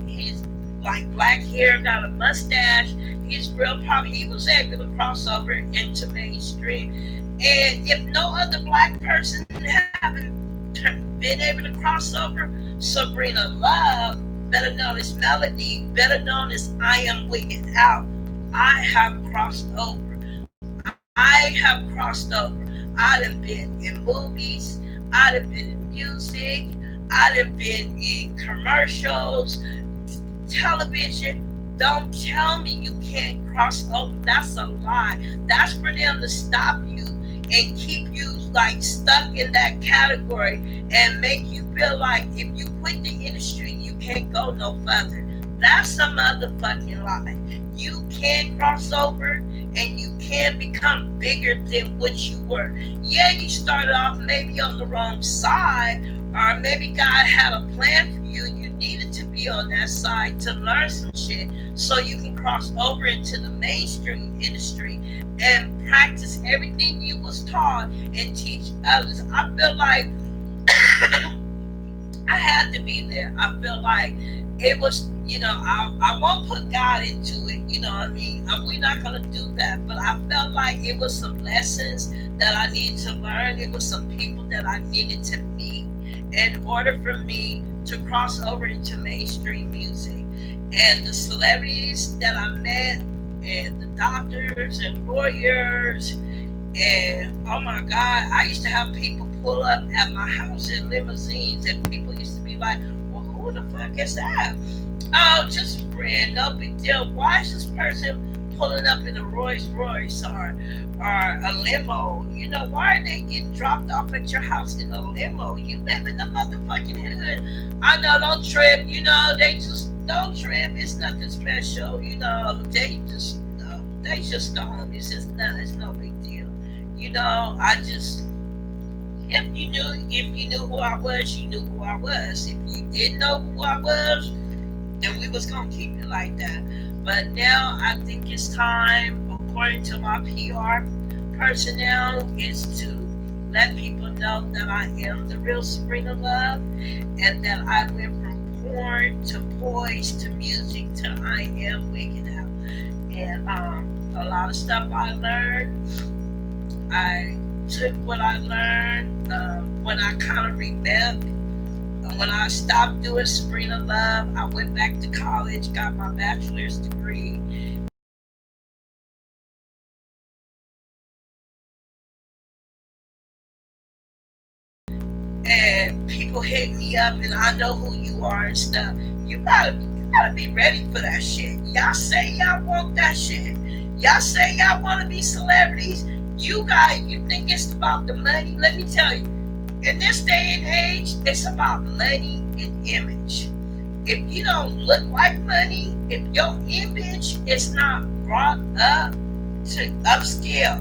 He's like black hair, got a mustache. He's real popular. He was able to cross over into mainstream. And if no other black person haven't been able to cross over, Sabrina Love, better known as Melody, better known as I Am Wicked Out, I have crossed over. I have crossed over. I'd have been in movies. I'd have been in music. I'd have been in commercials, television. Don't tell me you can't cross over. That's a lie. That's for them to stop you and keep you like stuck in that category and make you feel like if you quit the industry, you can't go no further. That's a motherfucking lie. You can cross over and you can become bigger than what you were. Yeah, you started off maybe on the wrong side, or maybe God had a plan for you and you needed to be on that side to learn some shit so you can cross over into the mainstream industry and practice everything you was taught and teach others. I feel like I had to be there. I feel like it was, I won't put God into it, you know what I mean? We're not going to do that. But I felt like it was some lessons that I needed to learn. It was some people that I needed to meet in order for me to cross over into mainstream music. And the celebrities that I met, and the doctors and lawyers, and oh my God, I used to have people pull up at my house in limousines, and people used to be like, well, who the fuck is that? Oh, just a friend, no big deal. Why is this person pulling up in a Rolls Royce or a limo? Why are they getting dropped off at your house in a limo? You live in the motherfucking hood. I know, don't trip, they just don't trip. It's nothing special, they just don't. It's just it's no big deal. I just, if you knew who I was, you knew who I was. If you didn't know who I was, then we was gonna keep it like that. But now I think it's time, according to my PR personnel, is to let people know that I am the real Sabrina Love, and that I went from porn to poise to music to I am wicked out. And a lot of stuff I learned, I took what I learned when I kind of revamped. When I stopped doing Sabrina Love, I went back to college, got my bachelor's degree. And people hit me up, and I know who you are and stuff. You gotta be ready for that shit. Y'all say y'all want that shit. Y'all say y'all want to be celebrities. You think it's about the money? Let me tell you, in this day and age, it's about money and image. If you don't look like money, if your image is not brought up to upscale,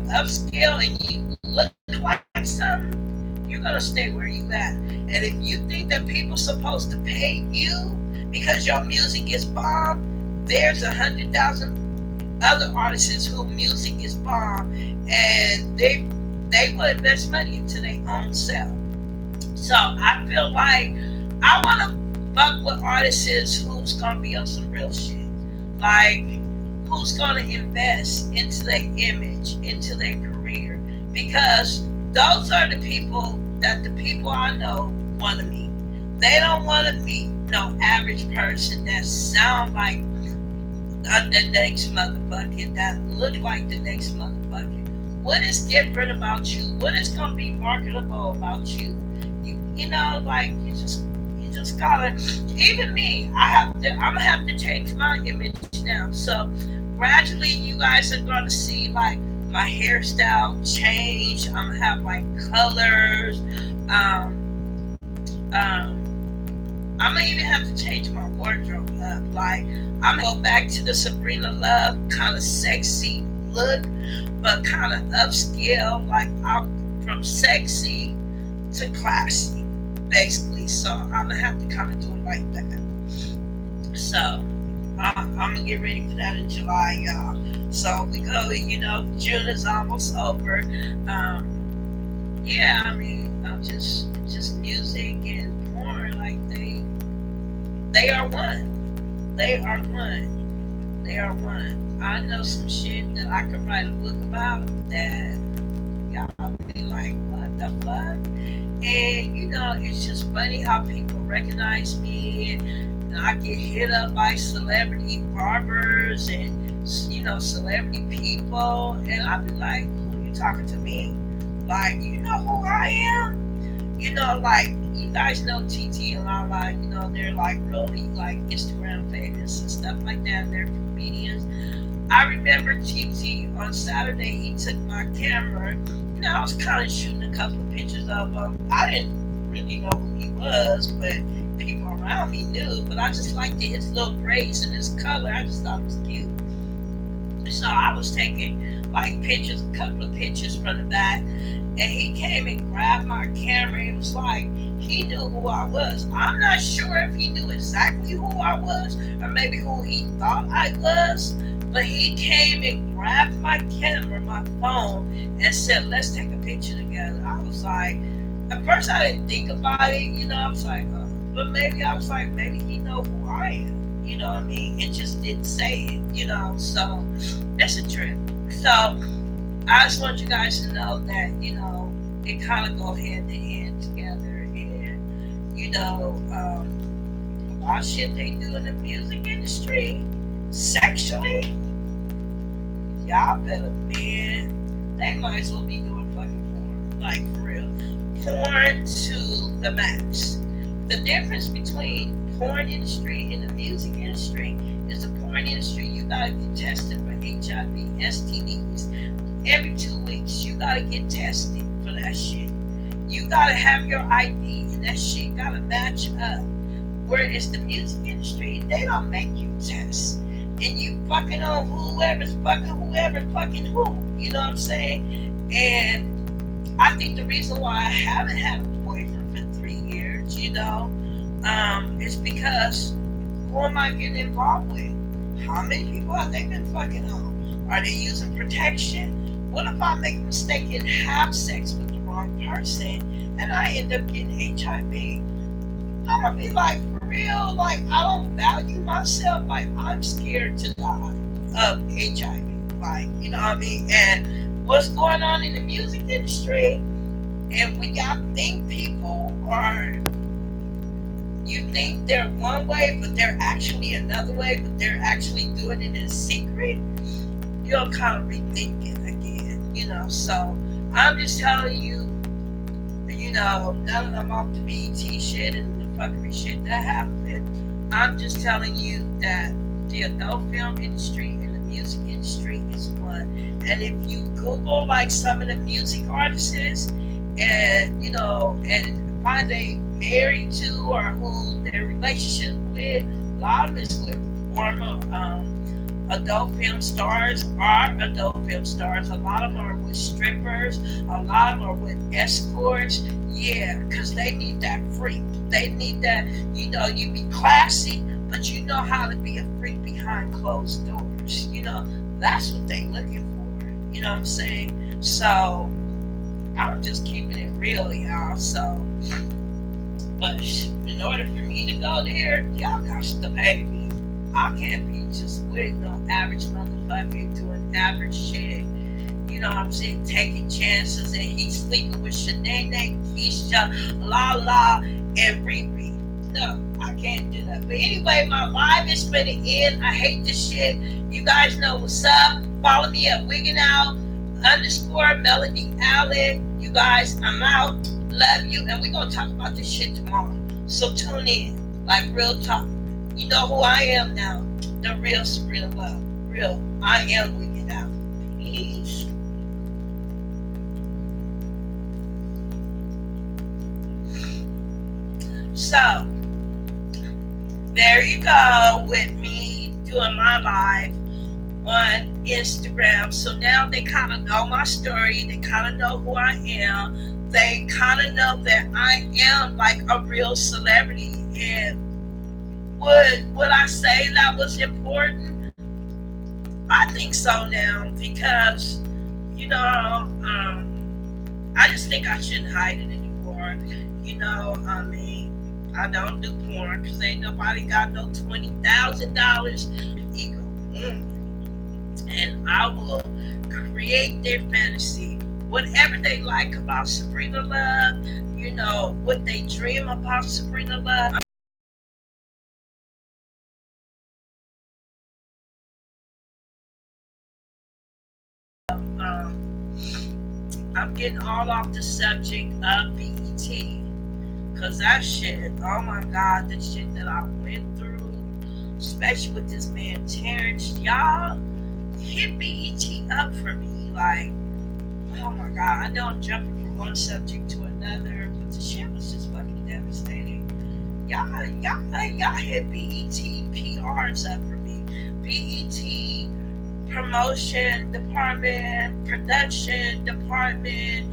and you look like something, you're gonna stay where you at. And if you think that people supposed to pay you because your music is bomb, there's 100,000 other artists whose music is bomb, and they will invest money into their own self. So I feel like I want to fuck with artists who's gonna be on some real shit, like who's gonna invest into their image, into their career, because those are the people that the people I know want to meet. They don't want to meet no average person that sound like the next motherfucker, that look like the next motherfucker. What is different about you? What is gonna be marketable about you? You just gotta. Even me, I'm gonna have to change my image now. So gradually, you guys are gonna see like my hairstyle change. I'm gonna have like colors. I'm gonna even have to change my wardrobe up. Like, I'm gonna go back to the Sabrina Love kind of sexy look, but kind of upscale. Like, I'm from sexy to classy, basically. So I'm gonna have to kind of do it like that. So I'm gonna get ready for that in July, y'all. So we go, June is almost over. Yeah, I mean, just music and porn, like they are one. They are one. They are one. I know some shit that I could write a book about that y'all be like, what the fuck? And it's just funny how people recognize me, and I get hit up by celebrity barbers and celebrity people, and I be like, who you talking to me? Like, you know who I am? Like, you guys know TT and Lala, they're like really like Instagram famous and stuff like that. They're comedians. I remember TT on Saturday, he took my camera. I was kind of shooting a couple of pictures of him. I didn't really know who he was, but people around me knew. But I just liked his little braids and his color. I just thought it was cute. So I was taking like a couple of pictures from the back, and he came and grabbed my camera. It was like he knew who I was. I'm not sure if he knew exactly who I was or maybe who he thought I was, but he came and grabbed my camera, my phone, and said, let's take a picture together. I was like, at first I didn't think about it, I was like, but maybe I was like, maybe he know who I am, you know what I mean? It just didn't say it, so it's a trip. So I just want you guys to know that, it kind of go hand in hand together. And, a lot of shit they do in the music industry, sexually, y'all better, man, they might as well be doing fucking porn. Like, for real. Porn to the max. The difference between porn industry and the music industry is the porn industry, you gotta get tested for HIV, STDs. Every 2 weeks, you gotta get tested for that shit. You gotta have your ID, and that shit gotta match up. Whereas the music industry, they don't make you test. And you fucking on whoever's fucking whoever fucking who. You know what I'm saying? And I think the reason why I haven't had a boyfriend for 3 years, is because who am I getting involved with? How many people have they been fucking on? Are they using protection? What if I make a mistake and have sex with the wrong person and I end up getting HIV? I'm gonna be like, for real, like, I don't value myself. Like, I'm scared to die of HIV. Like, you know what I mean? And what's going on in the music industry, and when y'all think people are, you think they're one way, but they're actually another way, but they're actually doing it in secret, you'll kind of rethink it again, So I'm just telling you, now that I'm off the BET shit and the fuckery shit that happened, I'm just telling you that the adult film industry and the music industry is one. And if you Google like some of the music artists and and find they married to or who their relationship with, a lot of it's with former adult film stars are adult film stars. A lot of them are with strippers. A lot of them are with escorts. Yeah, because they need that freak. They need that, you be classy, but you know how to be a freak behind closed doors. That's what they looking for. You know what I'm saying? So, I'm just keeping it real, y'all. So, but in order for me to go there, y'all got to pay me. I can't be just with no average motherfucker doing average shit. You know what I'm saying? Taking chances, and he's sleeping with Shanae, Keisha, Lala, and Riri. No, I can't do that. But anyway, my live is going to end. I hate this shit. You guys know what's up. Follow me at _Melody Allen. You guys, I'm out. Love you. And we're going to talk about this shit tomorrow. So tune in. Like real talk. You know who I am now. The real Sabrina Love. Real. I am Wicked Out. Peace. So, there you go with me doing my live on Instagram. So now they kind of know my story. They kind of know who I am. They kind of know that I am like a real celebrity. And would I say that was important? I think so now because, I just think I shouldn't hide it anymore. I don't do porn because ain't nobody got no $20,000 ego. And I will create their fantasy. Whatever they like about Sabrina Love, what they dream about Sabrina Love. I'm getting all off the subject of BET. Because that shit, oh my God, the shit that I went through, especially with this man Terrence, y'all hit BET up for me. Like, oh my God, I know I'm jumping from one subject to another, but the shit was just fucking devastating. Y'all hit BET PRs up for me. BET promotion department, production department,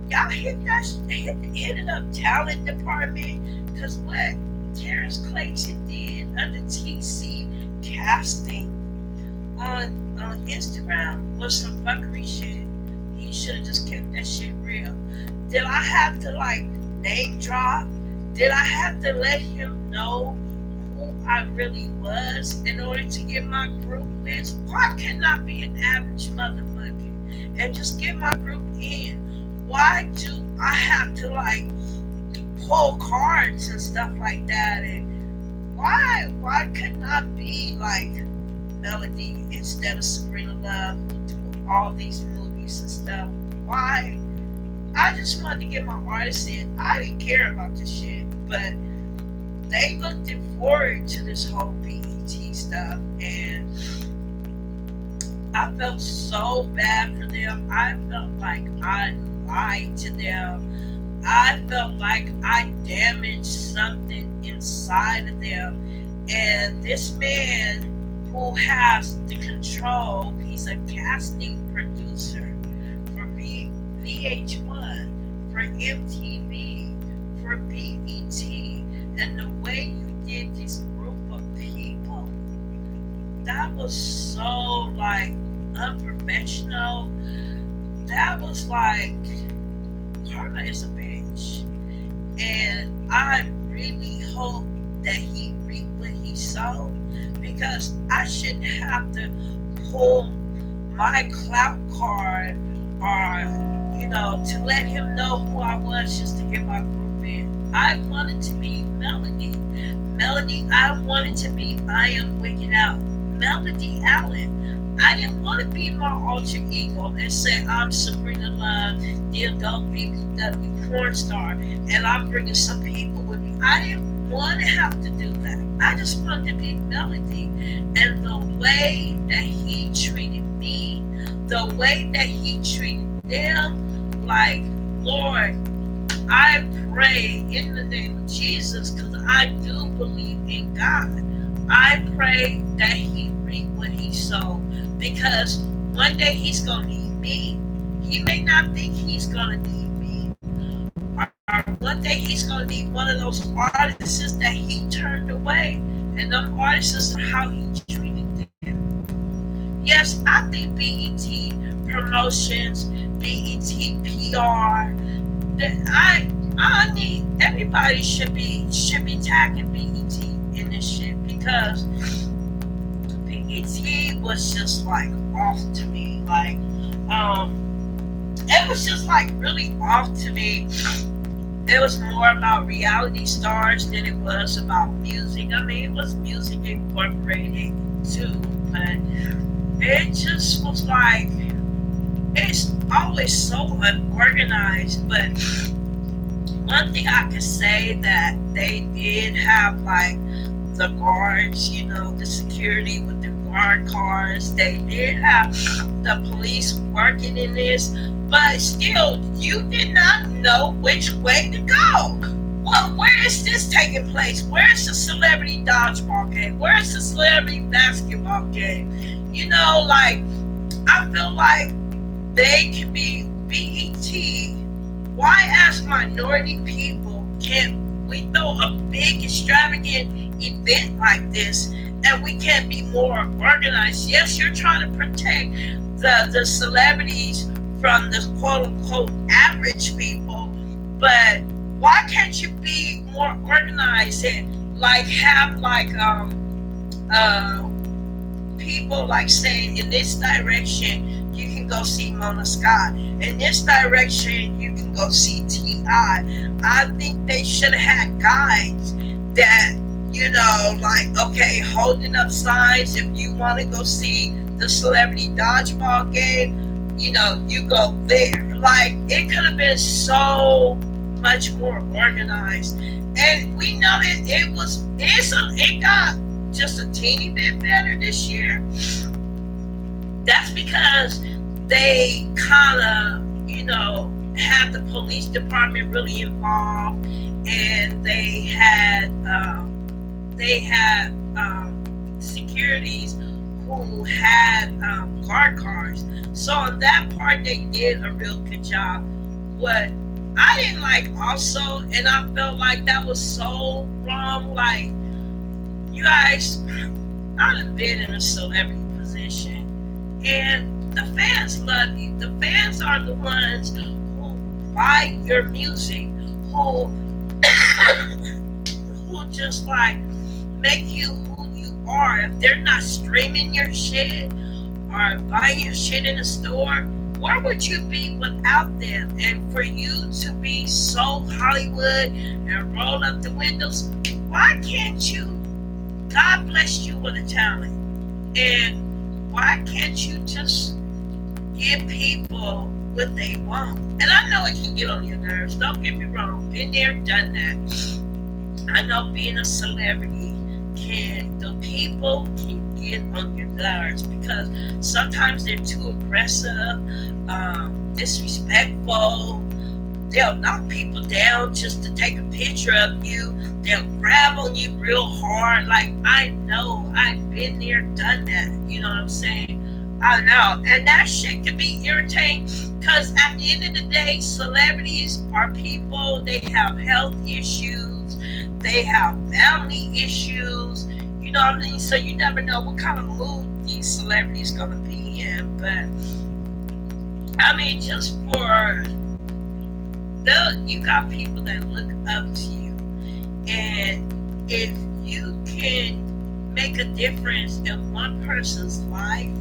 Y'all hit it up talent department, because what Terrence Clayton did under TC casting on Instagram was some fuckery shit. He should have just kept that shit real. Did I have to like name drop? Did I have to let him know who I really was in order to get my group list? Why can't I be an average motherfucker and just get my group in? Why do I have to like pull cards and stuff like that? And why couldn't I be like Melody instead of Sabrina Love, who do all these movies and stuff? Why? I just wanted to get my artists in. I didn't care about this shit, but they looked forward to this whole BET stuff, and I felt so bad for them. I felt like I lied to them. I felt like I damaged something inside of them. And this man who has the control, he's a casting producer for VH1, for MTV, for BET. And the way you did this group of people, that was so like unprofessional. That was like, Carla is a bitch. And I really hope that he reaped what he sowed, because I shouldn't have to pull my clout card or, to let him know who I was just to get my group in. I wanted to be Melody. I wanted to be I Am Wicked Out. Melody Allen. I didn't want to be my alter ego and say I'm Sabrina Love, the adult BBW porn star, and I'm bringing some people with me. I didn't want to have to do that. I just wanted to be Melody. And the way that he treated me, the way that he treated them, like, Lord, I pray in the name of Jesus, because I do believe in God. I pray that he reap what he sowed, because one day he's going to need me. He may not think he's going to need me. Or one day he's going to need one of those artists that he turned away. And them artists are how he treated them. Yes, I think BET promotions, BET PR, I need, everybody should be tagging BET in this shit, because BET was just like off to me. Like, it was just like really off to me. It was more about reality stars than it was about music. I mean, it was music incorporated too, but it just was like, it's always so unorganized. But one thing I could say that they did have, like, the guards, the security with the guard cars. They did have the police working in this, but still, you did not know which way to go. Well, where is this taking place? Where's the celebrity dodgeball game? Where's the celebrity basketball game? Like, I feel like they can be BET. Why, as minority people, can't we throw a big extravagant event like this, and we can't be more organized? Yes, you're trying to protect the celebrities from the quote-unquote average people, but why can't you be more organized and like have like people like saying, in this direction you can go see Mona Scott, in this direction you can go see T.I. I think they should have had guides that, like, okay, holding up signs, if you want to go see the celebrity dodgeball game, you go there. Like, it could have been so much more organized. And we know that it got just a teeny bit better this year. That's because they kind of, had the police department really involved, and they had securities who had guard cars. So on that part, they did a real good job. What I didn't like also, and I felt like that was so wrong. Like, you guys, I've been in a celebrity position, and the fans love you. The fans are the ones who buy your music, who who just like make you who you are. If they're not streaming your shit or buying your shit in the store, where would you be without them? And for you to be so Hollywood and roll up the windows, why can't you? God blessed you with a talent. And why can't you just give people what they want? And I know it can get on your nerves. Don't get me wrong. Been there, done that. I know being a celebrity the people can get on your nerves because sometimes they're too aggressive, disrespectful. They'll knock people down just to take a picture of you. They'll grab on you real hard. Like, I know, I've been there, done that. You know what I'm saying? I know. And that shit can be irritating because at the end of the day, celebrities are people. They have health issues. They have family issues. You know what I mean? So you never know what kind of mood these celebrities going to be in. But, I mean, just for... you got people that look up to you, and if you can make a difference in one person's life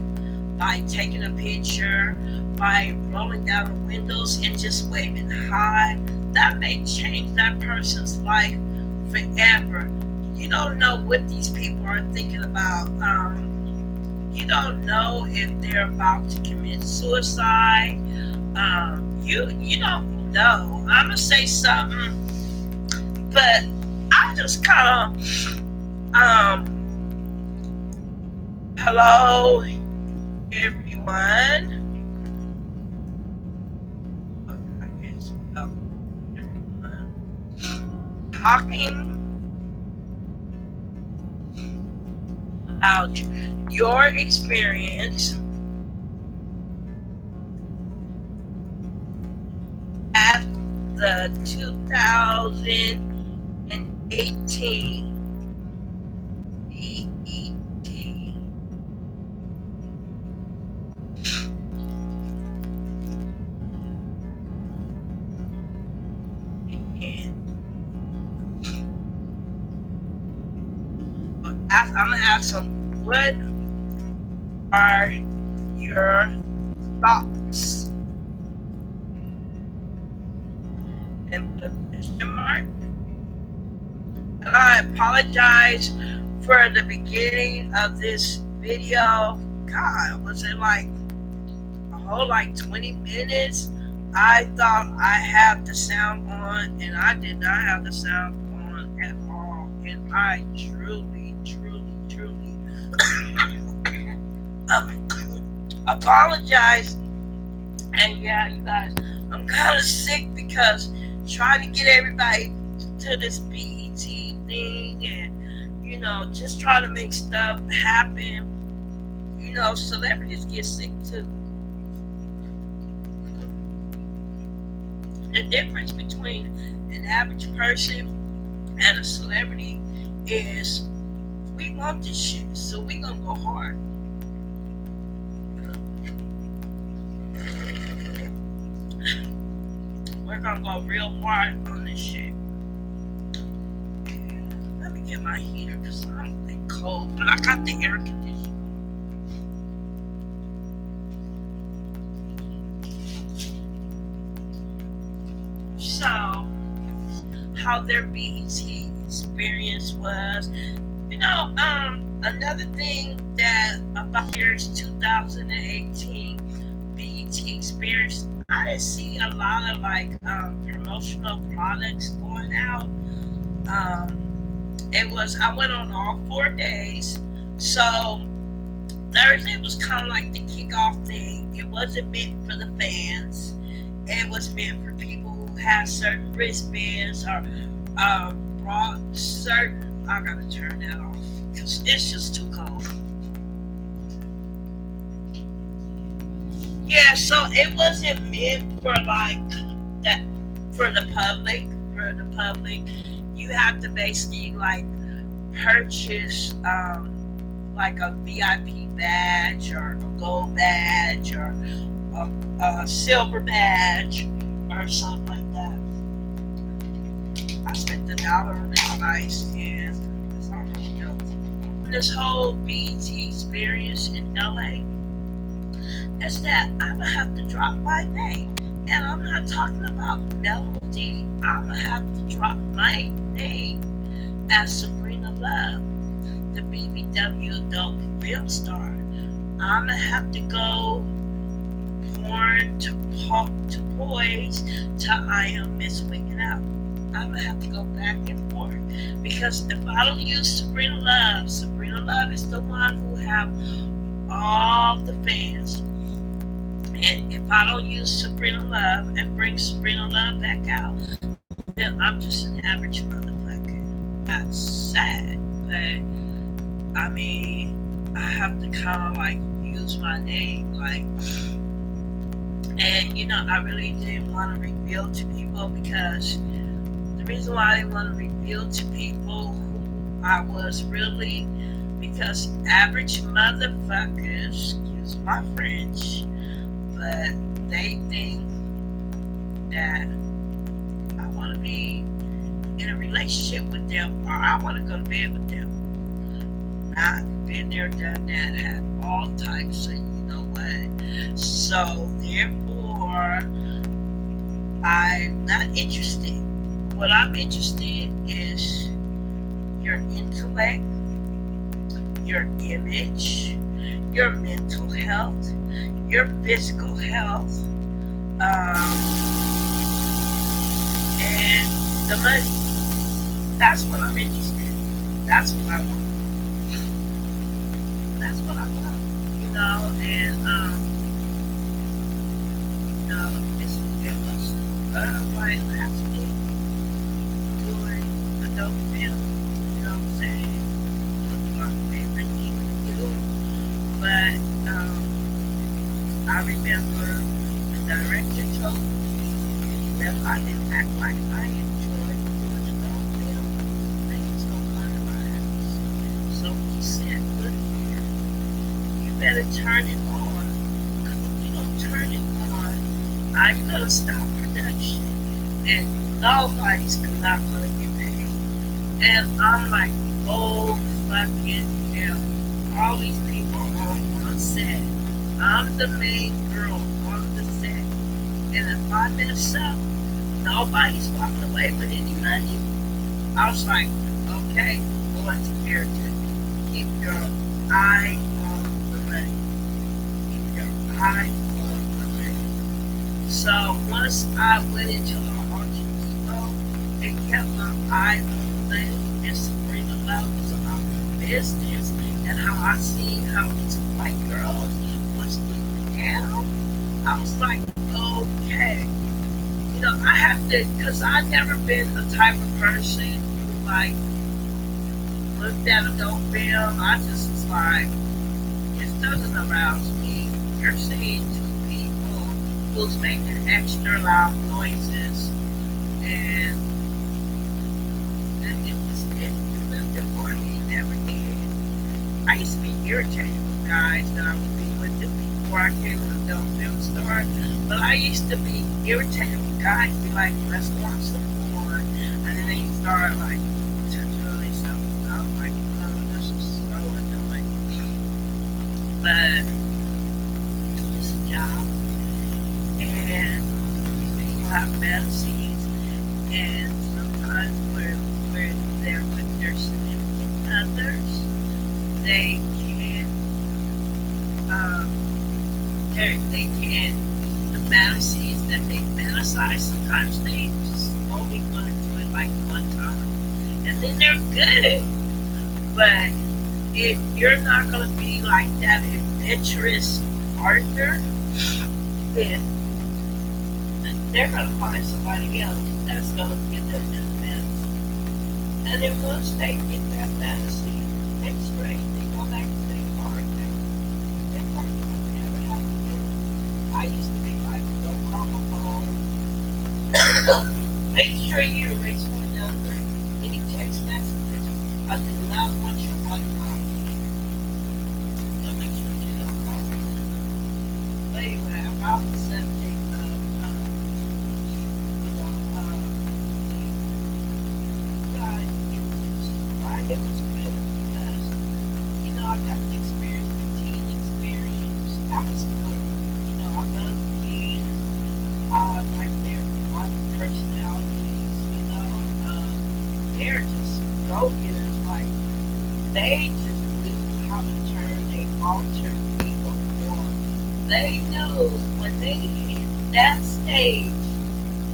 by taking a picture, by rolling down the windows and just waving hi, that may change that person's life forever. You don't know what these people are thinking about. You don't know if they're about to commit suicide. You don't know. I'm gonna say something, but I just kind of hello everyone. Talking about your experience at the 2018 BET. I'm gonna ask them, what are your thoughts? And put a question mark. And I apologize for the beginning of this video. God, was it like a whole 20 minutes? I thought I had the sound on, and I did not have the sound on at all. And I truly apologize. And yeah, you guys, I'm kind of sick because trying to get everybody to this BET thing and, just trying to make stuff happen. Celebrities get sick too. The difference between an average person and a celebrity is we want this shit, so we gonna go hard. We're gonna go real hard on this shit. Let me get my heater because I'm cold, but I got the air conditioner. So, how their BET experience was. Another thing that about year's 2018 BET experience, I didn't see a lot of promotional products going out. I went on all 4 days. So Thursday was kind of like the kickoff thing. It wasn't meant for the fans. It was meant for people who have certain wristbands or brought certain. I gotta turn that off because it's just too cold. Yeah, so it wasn't meant for for the public. For the public, you have to basically like purchase like a VIP badge or a gold badge or a silver badge or something like that. I spent $1 on this ice and it's already built. This whole BT experience in LA is that I'm gonna have to drop my name. And I'm not talking about Melody. I'm gonna have to drop my name as Sabrina Love, the BBW adult film star. I'm gonna have to go porn to boys to I am Miss Wicked Out. I'm gonna have to go back and forth because if I don't use Sabrina Love is the one who have all the fans. And if I don't use Sabrina Love and bring Sabrina Love back out, then I'm just an average motherfucker. That's sad, but I mean, I have to kind of like use my name, like, and I really didn't want to reveal to people because the reason why I didn't want to reveal to people who I was really because average motherfuckers, excuse my French, but they think that I want to be in a relationship with them or I want to go to bed with them. I've been there, done that, had all types of what. So therefore, I'm not interested. What I'm interested is your intellect, your image, your mental health, your physical health, and the money. That's what I'm interested in. That's what I want. That's what I want. And it was like last week doing adult film. You know what I'm saying? My favorite thing to do. But I remember the director told me that I didn't act like I enjoyed doing adult film. Things don't come to my house. So he said, look here, you better turn it on. Because if you don't turn it on, I'm going to stop production. And nobody's not going to get paid. And I'm like, oh, fucking hell. All these people on one set. I'm the main girl on the set. And if I mess up, nobody's walking away with any money. I was like, okay, what's character? Keep your eye on the money. Keep your eye on the money. So once I went into the Argentina and kept my eye on the money, and Sabrina Love was about the business and how I seen how these white girls was getting down, I was like, okay. I have to, because I've never been the type of person who, like, looked at adult film. I just was like, it doesn't arouse me. You're seeing two people who's making extra loud noises, and it was nothing for me. Never did. I used to be irritated with guys that I would be with before I came to adult film star. But I used to be irritated with guys, be like, let's watch some porn. And then they start like to really something. I'm like, oh, this is so annoying. But it's a job. And people have fantasies. And sometimes where they're with their significant others, they can't, they can't, the fantasies that they fantasize, sometimes they just only want to do it like one time. And then they're good. But if you're not going to be like that adventurous partner, then they're going to find somebody else that's going to get them in the fantasy. And then once they get that fantasy, they straight, they go back to their partner. Their partner will never have to do it. I used to be like, don't call my phone. Make sure you erase my number. Any text messages. I do not want your wife calling me. So make sure you don't call me. But anyway, about the subject of, God, it was good because, I got the experience, the teen experience. That was good. I love kids. Like their personalities, they're just go-getters. Like, they just knew how to turn their alter ego on. They knew when they hit that stage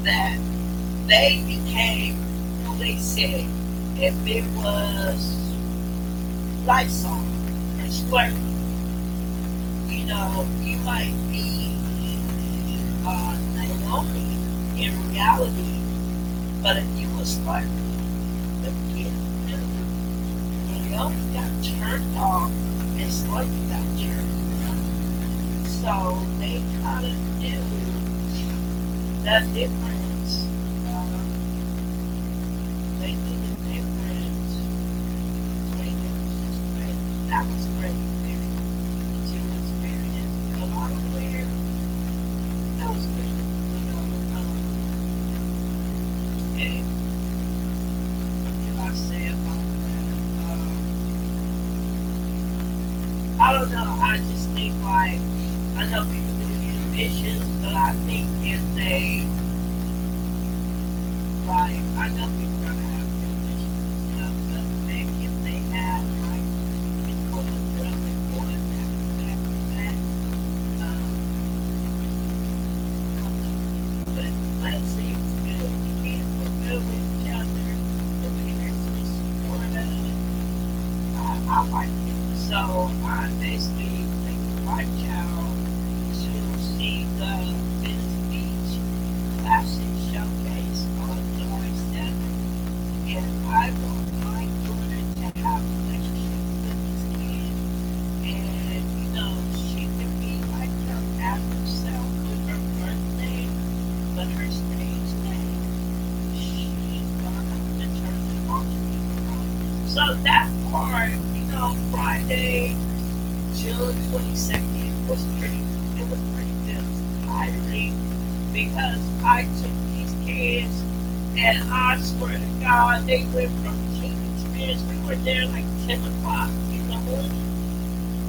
that they became who they said. If it was Lysol or Slurpee, you might be Naomi in reality, but if you was Slurpee, the kid Naomi got turned off and Slurpee got turned on. So they kind of knew the difference. They knew the difference. That was great. To experience a lot of weird. That was good. And what did I say about that? I don't know. I just think like I know people do intermissions, but I think if they like I know people are gonna have intermissions and stuff, but maybe if they had like it's called a drum and going back. But let's see, it's good. We can't we're good with each other. The parents are supportive. I like it. So I basically take my child to see the Venice Beach Classic Showcase on July 7th. And I want my daughter to have a relationship with this kid. And, she can be like her average self with her birthday, but her stage name, she's gonna turn it on to me. So that part, Friday, June 22nd was pretty good. Tiring because I took these kids and I swear to God, they went from teen experience. We were there like 10 o'clock in the morning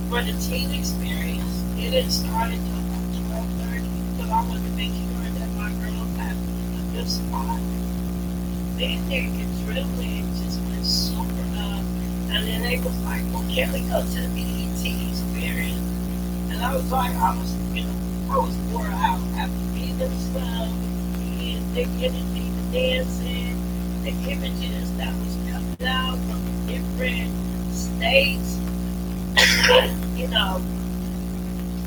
for the teen experience. It didn't start until about 12:30 because I wanted to make sure that my girls had a good spot. Then they get drilling just went super up. And then they was like, well, can we go to the BET experience? And I was like, I was wore out after being in stuff. And they getting me the dancing, the images that was coming out from the different states.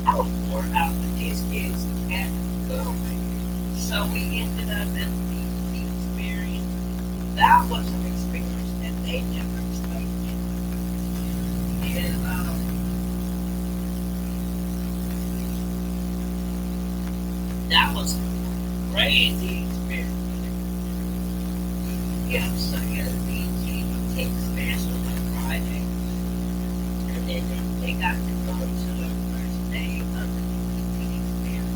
I was wore out with these kids and go. So we ended up at the BET experience. That was an experience that they never expected. And that was a crazy experience. Yeah, so the BET experience was on Friday. And then they got to go to the first day of the BET experience,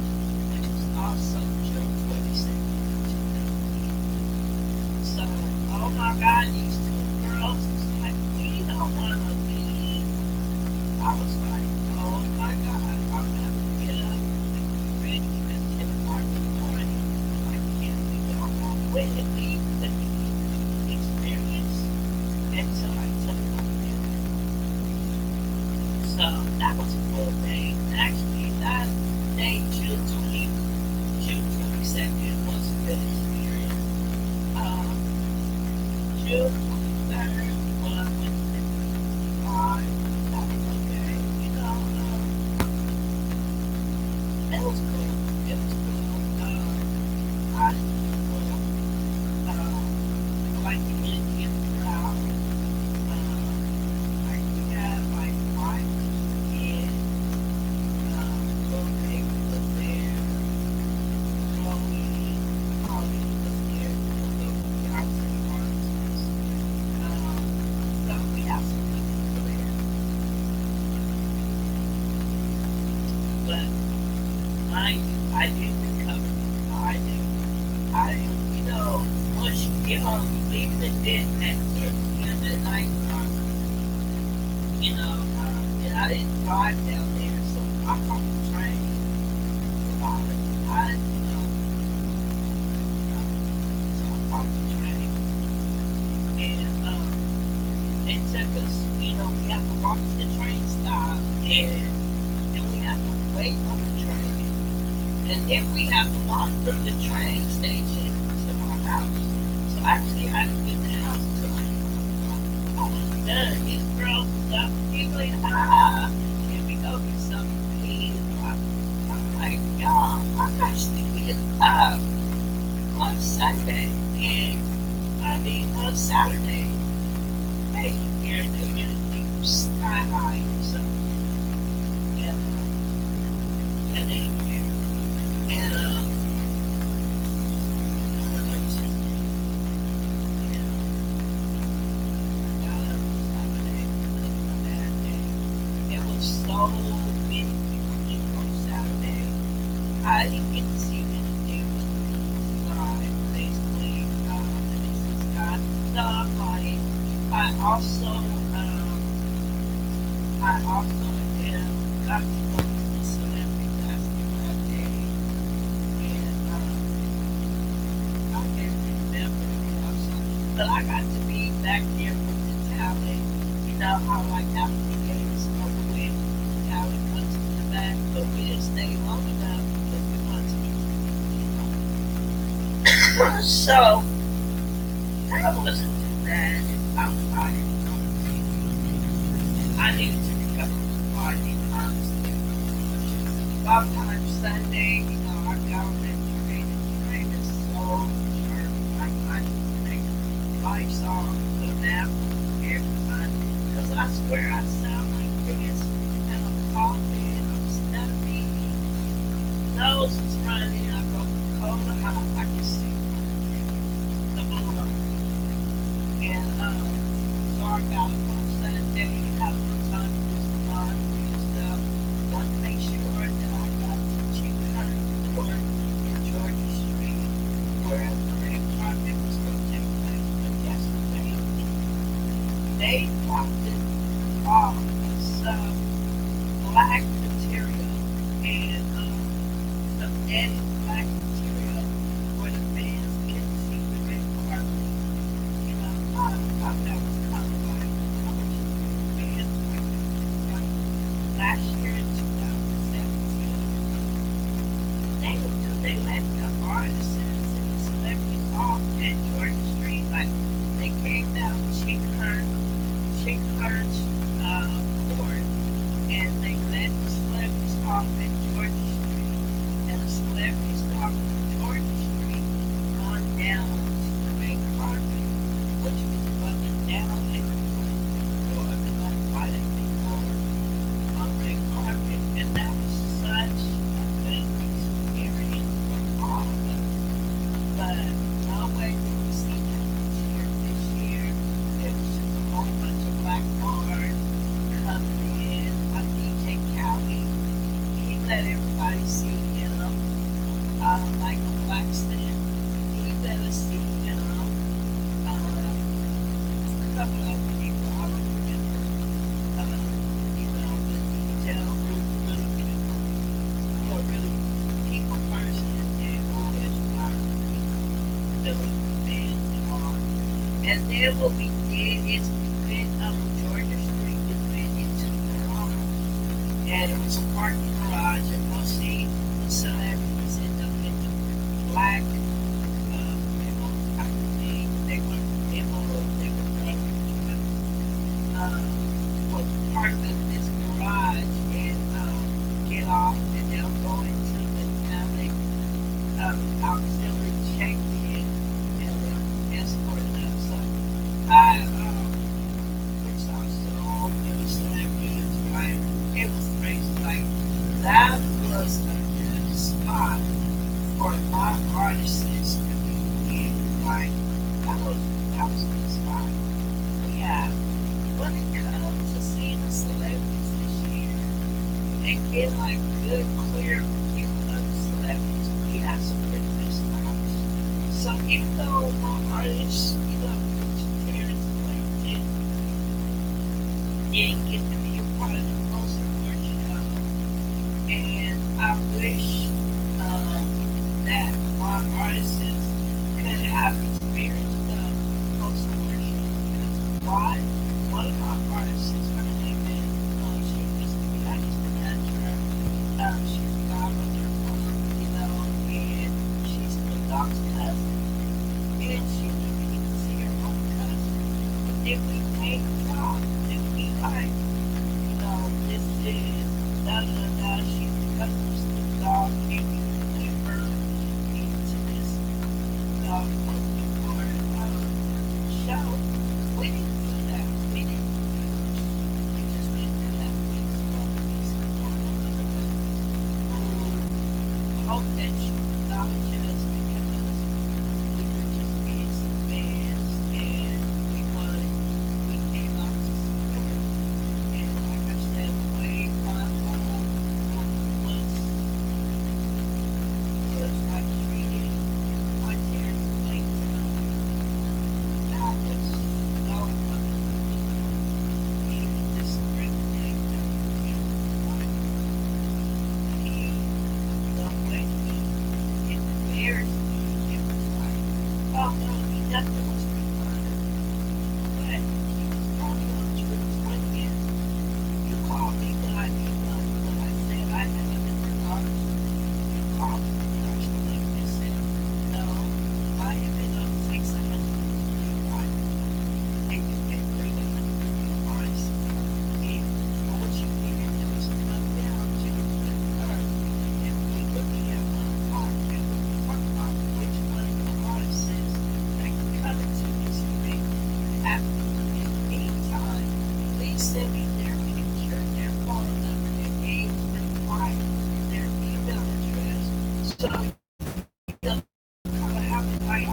which was also June 22nd. So, oh my God, these two girls was like, we don't want to leave. I was like, oh my God, I'm going to have to get up and get ready at 10 o'clock in the morning. Like, can't we go home with and leave the experience until I took my dinner. So that was a full day. Actually, that day, June 22nd, was a good experience. June 23rd, when I went to the live, that was okay. It was cool. It was cool. I like the Indian crowd. Like we had like 5 kids. Chloe was there. Holly was there. but I did recover. I did. Once you get home, even if it at midnight, and I didn't drive down there, so I caught the train. So I caught the train, and it took us, we have to walk to the train stop, and then we have to wait on the train, and then we have to walk from the train station to our house. So actually, I didn't get the house until I was done. These girls was up, people like, can we go get something to eat? I'm like, y'all, I'm actually getting up on Sunday, and on Saturday, hey, here they're gonna be sky high, so yeah, and they and it was so many people on Saturday. I didn't get to see anything but God, basically. This is God. No, I'm lying. I also, got to go to the celebrity basketball day, and I can't remember, but I got to be back there with the talent. You know how like after the game is over with, the talent comes to the back, but we didn't stay long enough because we wanted to be, so that wasn't too bad. I was tired. I needed to recover from party, honestly. Sometimes Sunday, I got on that train, and the train is so short. Like, I need to make lights off, put a nap on everybody. Because I swear I sound like this, and I'm coughing, I'm stuffy, nose is running, I go from cold to hot, I can see the blue. And so I got up on Sunday, had a little time to do some laundry and stuff. Want to make sure that I got the chicken court in Georgia Street, where the red carpet was going to take place. But yesterday, they dropped it off with some black material and some netted black material where the fans can see the red carpet. I thought that was kind of like fans like last year in 2017. They let the artists and the celebrities off at Georgia Street. Like they came down Chick Hearn's court, and they let the celebrities off at Georgia Street, and the celebrities walked from Georgia Street on down to the red carpet, which was bumping down and like right at the door on the red carpet, and that was such a good experience for all of us. But no way did we see that this year. It was just a whole bunch of black cars coming in. DJ Khaled, he let everybody see him. Michael Blackston, he let us see him. A couple of people I don't remember. But you can tell really beautiful, really people person, and who is our people doing bands and all. And then what we did is we went up Georgia Street, we went into the garage, and it was a parking garage, and we'll see the celebrities in the black limo type of thing. They were will park in this garage and get off, and they'll go into the auxiliary check-in, and they'll escort them. So we saw so many celebrities, right? It was crazy. Like that was a good spot for my artists to be in. Like that was a good spot. Yeah. When it comes to seeing the celebrities this year, and get like good, clear view of celebrities. We have some pretty good styles. So even though my artists, parents like didn't get to be a part of the most important show, and I wish that my artists could have experienced the post commercial. Because why? One of my artists, her name is, she used to be, I used to manage her. She's a godmother, and she's the dog's cousin. And she didn't get to see her own cousin. But then we made a talk, and we like, this is da da da, she's the cousin of Snoop Dogg, and we put her into this for show. We didn't do that. We didn't. We just didn't do that. We spoke these hope that you acknowledge us because we were just being some fans and we came out to support. And like I said, the way my home was like treated, my parents like that was so even discriminate he the way he embarrassed me, it was like, oh no, he nothing was required. But he was only on trips one year. You called me when I did when I said I had a different heart. You called me personally and said, no, I have been on 600 right? And you can bring it up to your hearts. And what you can do is come down to the earth and we looking at one heart and we talk about which one of the artists that can come into this thing after in any time. Please send me their picture, their phone number, their age, their wife, their email address. So you'll have it like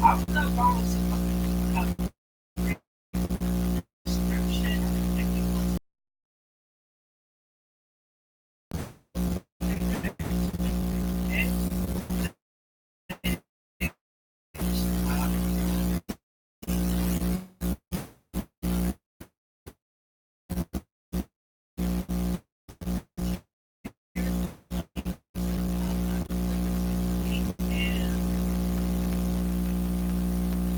I was not wrong with some description that you want and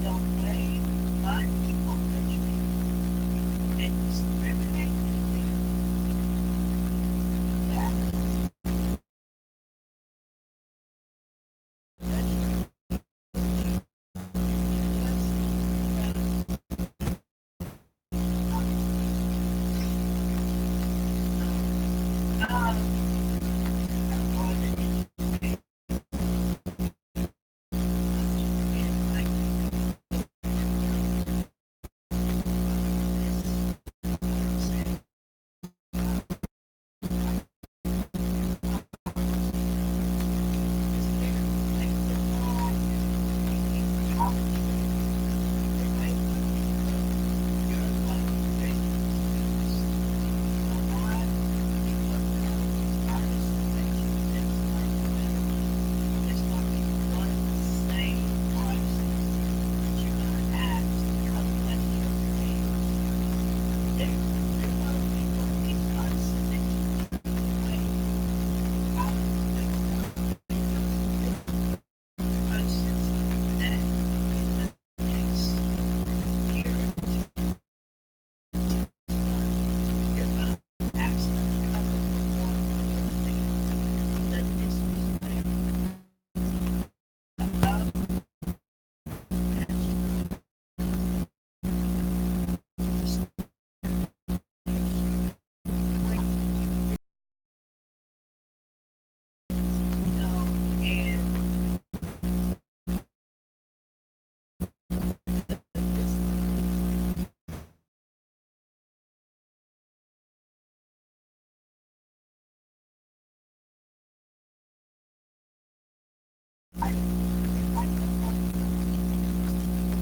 don't blame my people that you and discriminate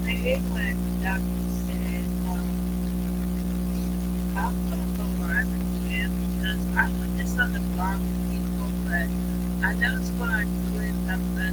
They did what the doctor said. I know it's going to